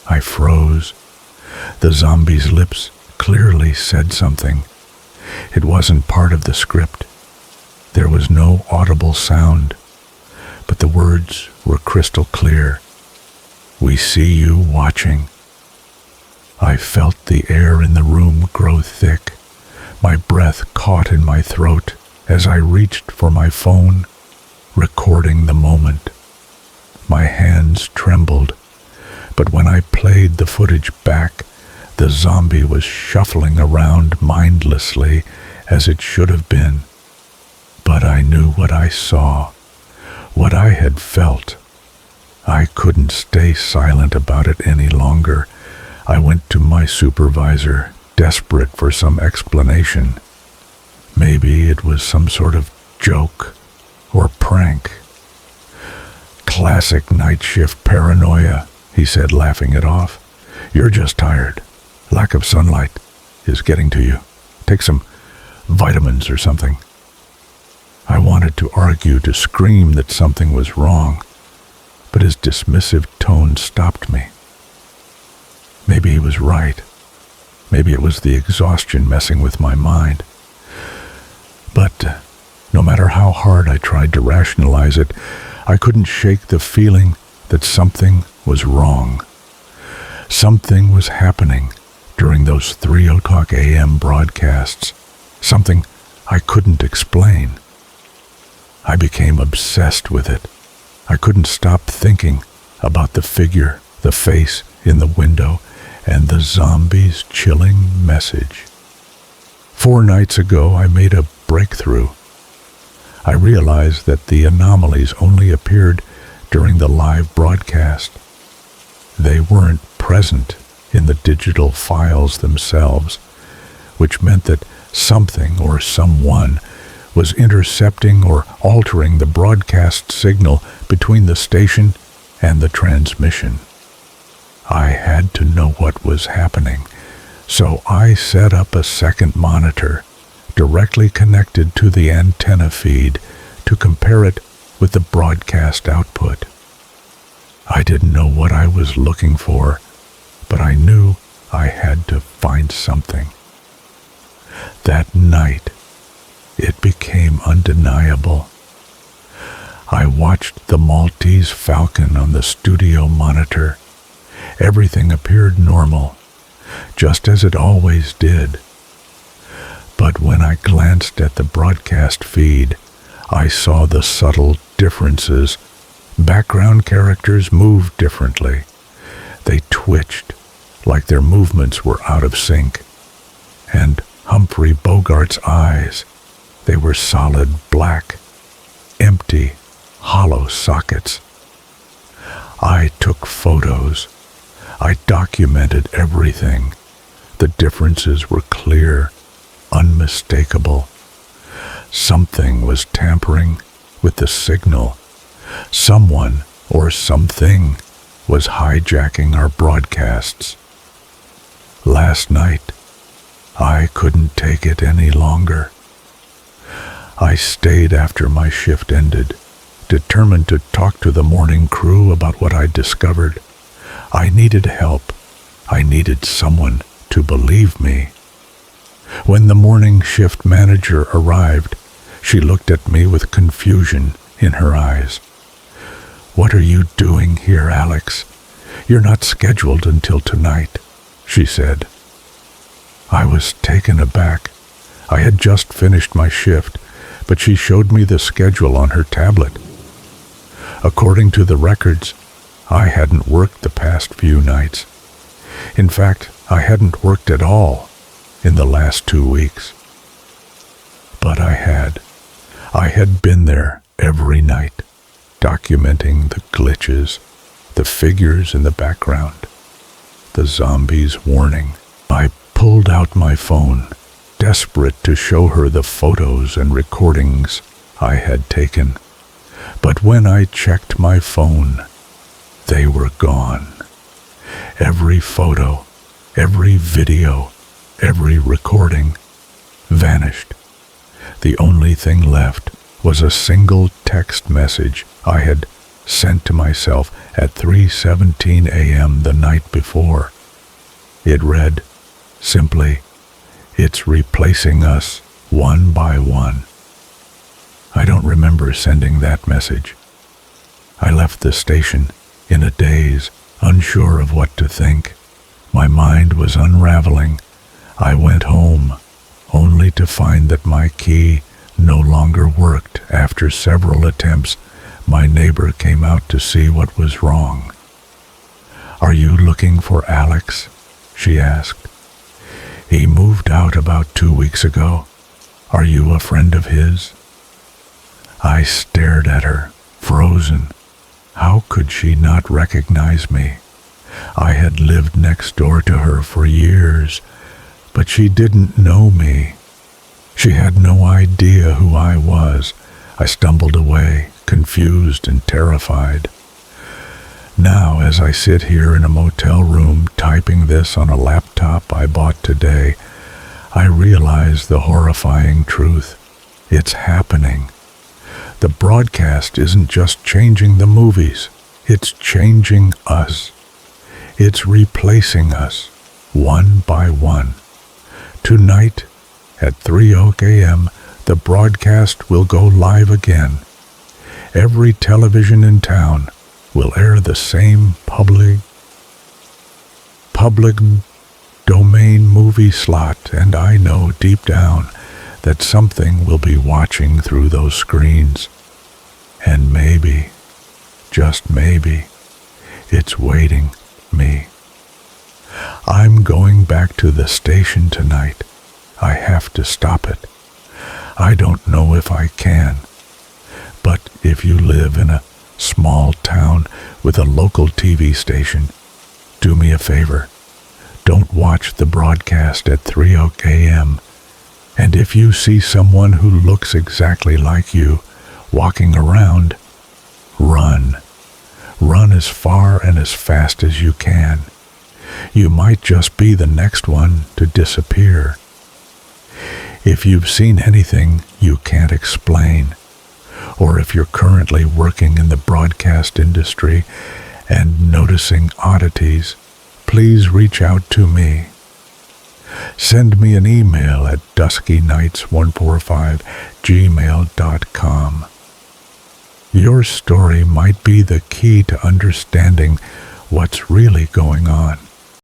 I froze. The zombie's lips clearly said something. It wasn't part of the script. There was no audible sound, but the words were crystal clear. We see you watching. I felt the air in the room grow thick. My breath caught in my throat as I reached for my phone, recording the moment. My hands trembled, but when I played the footage back, the zombie was shuffling around mindlessly as it should have been. But I knew what I saw, what I had felt. I couldn't stay silent about it any longer. I went to my supervisor, desperate for some explanation. Maybe it was some sort of joke or prank. Classic night shift paranoia, he said, laughing it off. You're just tired. Lack of sunlight is getting to you. Take some vitamins or something. I wanted to argue, to scream that something was wrong, but his dismissive tone stopped me. Maybe he was right. Maybe it was the exhaustion messing with my mind. But no matter how hard I tried to rationalize it, I couldn't shake the feeling that something was wrong. Something was happening during those 3:00 a.m. broadcasts. Something I couldn't explain. I became obsessed with it. I couldn't stop thinking about the figure, the face in the window, and the zombie's chilling message. 4 nights ago, I made a breakthrough. I realized that the anomalies only appeared during the live broadcast. They weren't present in the digital files themselves, which meant that something or someone was intercepting or altering the broadcast signal between the station and the transmission. I had to know what was happening, so I set up a second monitor directly connected to the antenna feed to compare it with the broadcast output. I didn't know what I was looking for, but I knew I had to find something. That night, it became undeniable. I watched the Maltese Falcon on the studio monitor. Everything appeared normal, just as it always did. But when I glanced at the broadcast feed, I saw the subtle differences. Background characters moved differently. They twitched, like their movements were out of sync. And Humphrey Bogart's eyes, they were solid black, empty, hollow sockets. I took photos. I documented everything. The differences were clear, unmistakable. Something was tampering with the signal. Someone or something was hijacking our broadcasts. Last night, I couldn't take it any longer. I stayed after my shift ended, determined to talk to the morning crew about what I'd discovered. I needed help. I needed someone to believe me. When the morning shift manager arrived, she looked at me with confusion in her eyes. "What are you doing here, Alex? You're not scheduled until tonight," she said. I was taken aback. I had just finished my shift, but she showed me the schedule on her tablet. According to the records, I hadn't worked the past few nights. In fact, I hadn't worked at all in the last 2 weeks. But I had. I had been there every night, documenting the glitches, the figures in the background, the zombies' warning. I pulled out my phone, desperate to show her the photos and recordings I had taken. But when I checked my phone, they were gone. Every photo, every video, every recording vanished. The only thing left was a single text message I had sent to myself at 3:17 a.m. the night before. It read, simply, "It's replacing us one by one." I don't remember sending that message. I left the station in a daze, unsure of what to think. My mind was unraveling. I went home, only to find that my key no longer worked. After several attempts, my neighbor came out to see what was wrong. "Are you looking for Alex?" she asked. "He moved out about 2 weeks ago. Are you a friend of his?" I stared at her, frozen. How could she not recognize me? I had lived next door to her for years, but she didn't know me. She had no idea who I was. I stumbled away, confused and terrified. Now, as I sit here in a motel room typing this on a laptop I bought today, I realize the horrifying truth. It's happening. The broadcast isn't just changing the movies, it's changing us. It's replacing us, one by one. Tonight, at 3 a.m., the broadcast will go live again. Every television in town will air the same public domain movie slot, and I know deep down that something will be watching through those screens. And maybe, just maybe, it's waiting me. I'm going back to the station tonight. I have to stop it. I don't know if I can. But if you live in a small town with a local TV station, do me a favor. Don't watch the broadcast at 3 a.m. And if you see someone who looks exactly like you walking around, run. Run as far and as fast as you can. You might just be the next one to disappear. If you've seen anything you can't explain, or if you're currently working in the broadcast industry and noticing oddities, please reach out to me. Send me an email at duskynights145@gmail.com. Your story might be the key to understanding what's really going on.